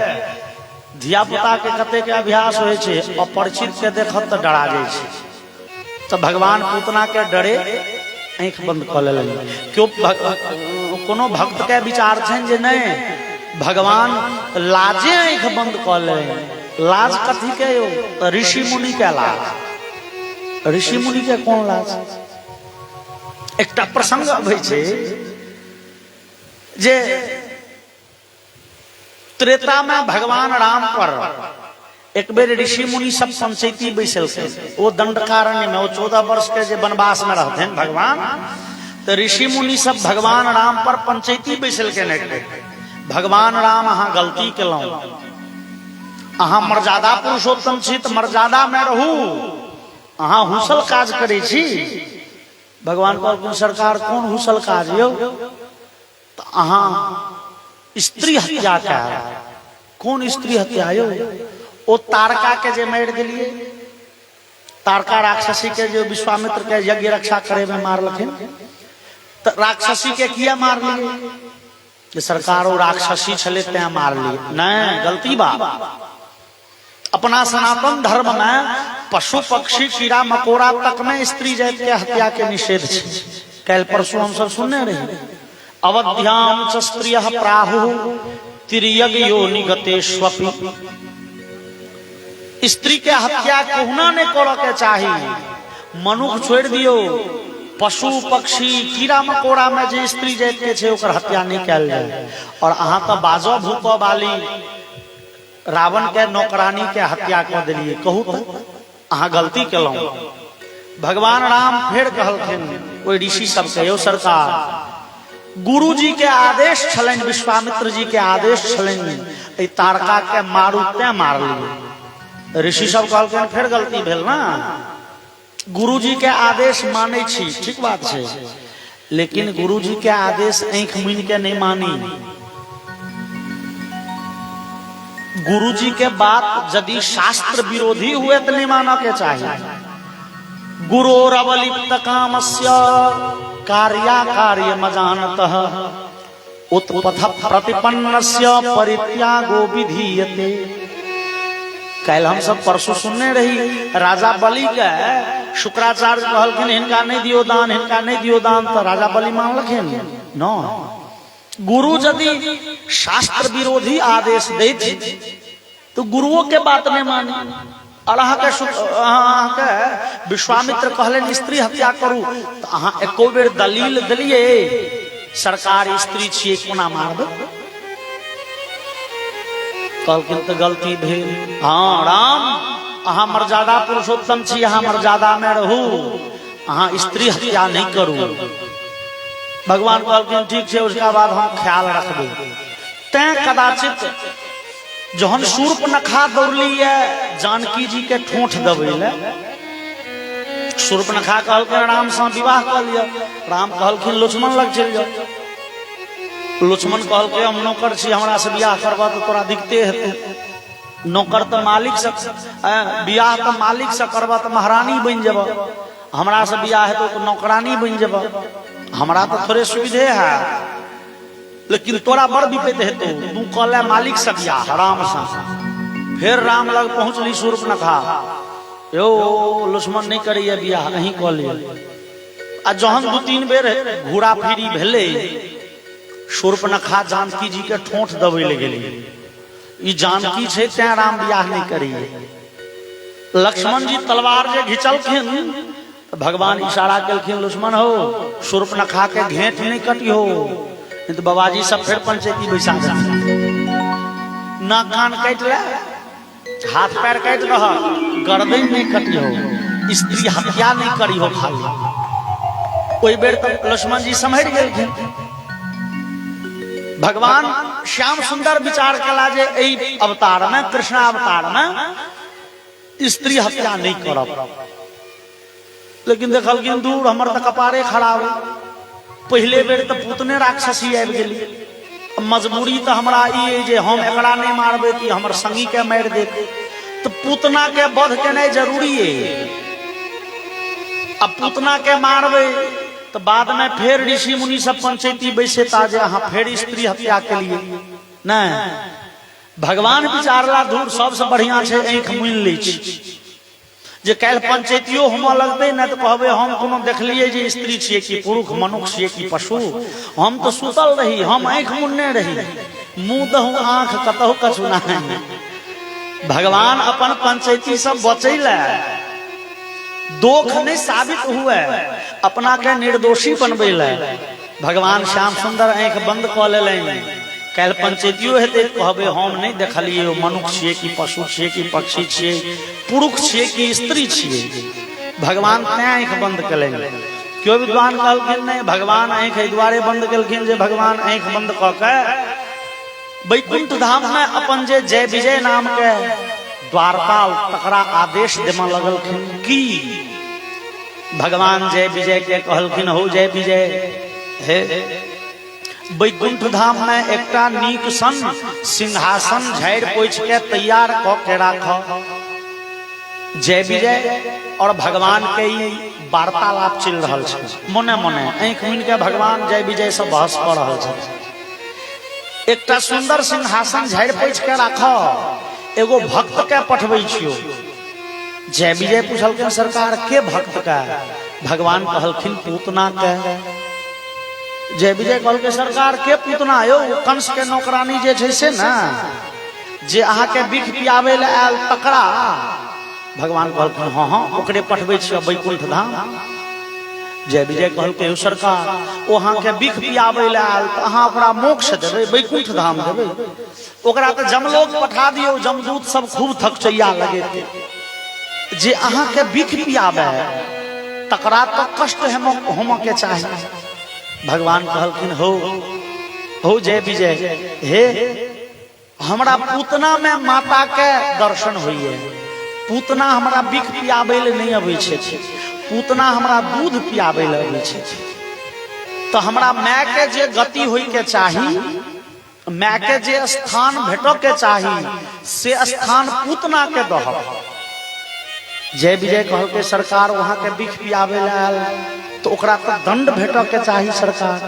धिया पुता के कते के अभ्यास होय छे, अपरिचित के देखत त डरा जाय छे। तो भगवान पूतना के डरे आँख बंद कर ले। क्यों कोनो भक्त के विचार छन जे नहीं भगवान लाजे आँख बंद कर ले। लाज कथी के यो? तो ऋषि मुनि के लाज। ऋषि मुनि के कौन लाज? एक प्रसंग अबै छै जे त्रेता में भगवान राम पर एक बेर ऋषि मुनि सब पंचायती बैसल थे। वो दंडकारण्य में वो 14 वर्ष के जे वनवास में रहते हैं भगवान, तो ऋषि मुनि सब भगवान राम पर पंचायती बैसल के नहीं। भगवान राम अहाँ गलती केलौं, अहाँ मर्यादा पुरुषोत्तम छी तो मर्यादा में रहू, अहाँ हुसल काज करे छी। भगवान कहलखिन सरकार कौन हुसल काज यौ? तो अहाँ स्त्री हत्या कर। कौन स्त्री हत्या यौ? ओ तारका के जे मार दिलिए, तारका राक्षसी के जो विश्वामित्र के यज्ञ रक्षा करे में मारलखिन, तो राक्षसी के किया मार लिए? सरकार वो राक्षसी छले ते मार लिए। नहीं, गलती बात। अपना सनातन धर्म में पशु पक्षी कीड़ा मकोड़ा तक में स्त्री जाति के हत्या के निषेध है। कल परसों हम सब सुनने रहे। अवध्याम च स्त्रियः प्राहु तिर्यग योनि गतेष्वपि। स्त्री के हत्या कोहुना ने करे के चाहिए। मनुष्य छोड़ दियो, पशु पक्षी कीड़ा मकोड़ा में जे स्त्री जाति के छे ओकर हत्या नहीं कैल जाए। और अहाँ तो बाजो भूको वाली रावण के नौकरानी के हत्या कर दिलिए। कहू तो अहाँ गलती केलौं। भगवान राम फिर कहलखिन ओइ ऋषि सब के, यो सरकार गुरु जी के आदेश छलन, विश्वामित्र जी के आदेश छलन, तारका के मारू ते मार लिए। ऋषि सब कहलखिन फिर गलती भेल ना। गुरु जी के आदेश माने छी, ठीक बात है, लेकिन गुरु जी के आदेश आँख मुनि के नहीं मानी। गुरु जी के बात यदि शास्त्र विरोधी हुए तो नहीं माना के चाहिए। गुरोरवलिप्त कामस्य कार्याकार्य मजानतः उत्पथ प्रतिपन्नस्य परित्यागो विधीयते। कल हम सब परसों सुनने रही, राजा बलि के शुक्राचार्य कहलखिन हिनका नहीं दियो दान, हिनका नहीं दियो दान, तो राजा बलि मानलखिन नो। गुरु यदि शास्त्र विरोधी आदेश दे तो गुरुओं के बात नहीं मानी। और के विश्वामित्र कहले स्त्री हत्या करू, तो अहाँ एको बेर दलील दिलिए सरकार स्त्री छिए कोना मारब? कहलखिन तो गलती भेल। हाँ राम, अहाँ मर्यादा पुरुषोत्तम छी, अहाँ मर्यादा में रहू, अहाँ स्त्री हत्या नहीं करू। भगवान कहलखिन ठीक है, उसका बाद हम ख्याल रखबे। तैं कदाचित जहन शूर्पणखा दौड़ली है जानकी जी के ठोंठ दबेले, शूर्पणखा कहलखिन राम से विवाह कर लिया। राम कहलखिन लक्ष्मण लग चल जाओ। लक्ष्मण कहलके हम नौकर छी, हमरा से बियाह करबा तो तोरा दिक्कते हेतु। नौकर तो मालिक से बियाह तो मालिक से करबा तो महारानी बन जब, हमरा से बियाह हेतु तो नौकरानी बन जब। हमरा तो थोड़े सुविधे है, लेकिन तोरा बड़ विपद हेतु। तू कहले मालिक से बियाह राम से। फिर राम लग पहुंचली शूर्पणखा, यो लक्ष्मण नहीं करिए बियाह, नहीं कह लिए। आ जहन 2-3 बेर घूरा फिरी भेले, शूर्पणखा जानकी जी के ठोंठ दबे गेली। ई जानकी छे तैं राम बियाह नहीं करिए। लक्ष्मण जी तलवार जे घिचलखिन, भगवान इशारा केलखिन लक्ष्मण हो शूर्पणखा के घेंट नहीं कटी हो, नहीं तो बाबाजी सब फिर पंचायती बैसा दे। नाक कान काट ले, हाथ पैर काट रह, गर्दन नहीं कटी हो, स्त्री हत्या नहीं करी हो खाली। ओई बेर तक लक्ष्मण जी समझ गेलखिन। भगवान श्याम सुंदर विचार कला जे एई अवतार में, कृष्ण अवतार में स्त्री हत्या नहीं करब। लेकिन देखलखिन दूर हमर तो कपारे खराब। पहले बेर तो पूतने राक्षसी आबि गेली। मजबूरी तो हमरा ई जे हम एकरा नहीं मारबे कि हमर संगी के मार देते, तो पूतना के वध केनाइ जरूरी है। अब पूतना के मारबे तो बाद में फिर ऋषि मुनि सब पंचायती बैसेता जे अहाँ फिर स्त्री हत्या के लिए नहीं। भगवान विचारला दूर सबसे बढ़िया छे आँख मुनि लै छी। जे काल्हि पंचायतियो हम लगते न तो कहबे हम कोनो देखलिए जे स्त्री छिए कि पुरुष मनुष्य छिए कि पशु, हम तो सुतल रही, हम आंख मुन्ने रही, मुंह दहु आंख कतहु कछु नहीं। भगवान अपन पंचायती सब बचैला, दोख नहीं साबित हुए, अपना के निर्दोषी बनबैला। भगवान श्याम सुंदर आंख बंद क लेलनि। काल्हि पंचायतियो हेतै कहबे हम नहीं देखलिए मनुष्य छिए कि पशु छिए कि पक्षी छिए, पुरुष छिए कि स्त्री छिए। भगवान तें आंख बंद कलनि। क्यों विद्वान कहलखिन नहीं, भगवान आंख एहि दुआरे बंद केलखिन जे भगवान आंख बंद क के वैकुंठ धाम में अपन जे जय विजय नाम के द्वारपाल तकरा आदेश देमा लगलखिन कि भगवान जय विजय के कहलखिन हो जय विजय हे वैकुंठ धाम में एकटा नीक सन सिंहासन झाड़ पोछ के तैयार क के राख। जय विजय और भगवान के वार्तालाप चल रहा है, मने मने आंख मुनि के भगवान जय विजय से बहस कर रहा है। एकटा सुंदर सिंहासन झाड़ पोछ के राख, एगो भक्त के पठबै छियो। जय विजय पूछलखिन सरकार के भक्त का? भगवान कहलखिन पूतना के। जय विजय कहलके सरकार के पूतना यो? कंस के नौकरानी जे छै से ना, जे अहाँ के बिख पियाबे ले आयल तकरा। भगवान कहलखिन हाँ हाँ ओकरे पठबै छियै वैकुंठ धाम। जय विजय कहलके सरकार ओ अहाँ के बिख पियाबे ले आयल त अहाँ ओकरा मोक्ष देबै, वैकुंठ धाम देबै? ओकरा त जमलोक पठा दियौ, जमदूत सब खूब थकचैया लगेते। जे अहाँ के बिख पियाबे तकरा तो कष्ट होम के चाहिए। भगवान कहलखिन हो जय विजय हे हमरा पूतना में माता के दर्शन होइए। पूतना हमरा बिख पियाबे ले नहीं अबै छै, पूतना हमरा दूध पियाबे ले अबै छै। तो हमरा माय के जे गति होई के चाही, माय के जे स्थान भेटो के चाही, से स्थान पूतना के दहब। जय विजय कहलके सरकार वहां के बिख पियाबे ले आयल तो ओकरा तो दंड भेटो के चाही सरकार।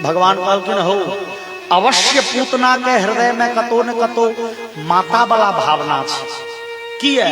भगवान कहलखिन हो अवश्य पूतना के हृदय में कतो न कतो माता वाला भावना छै। किया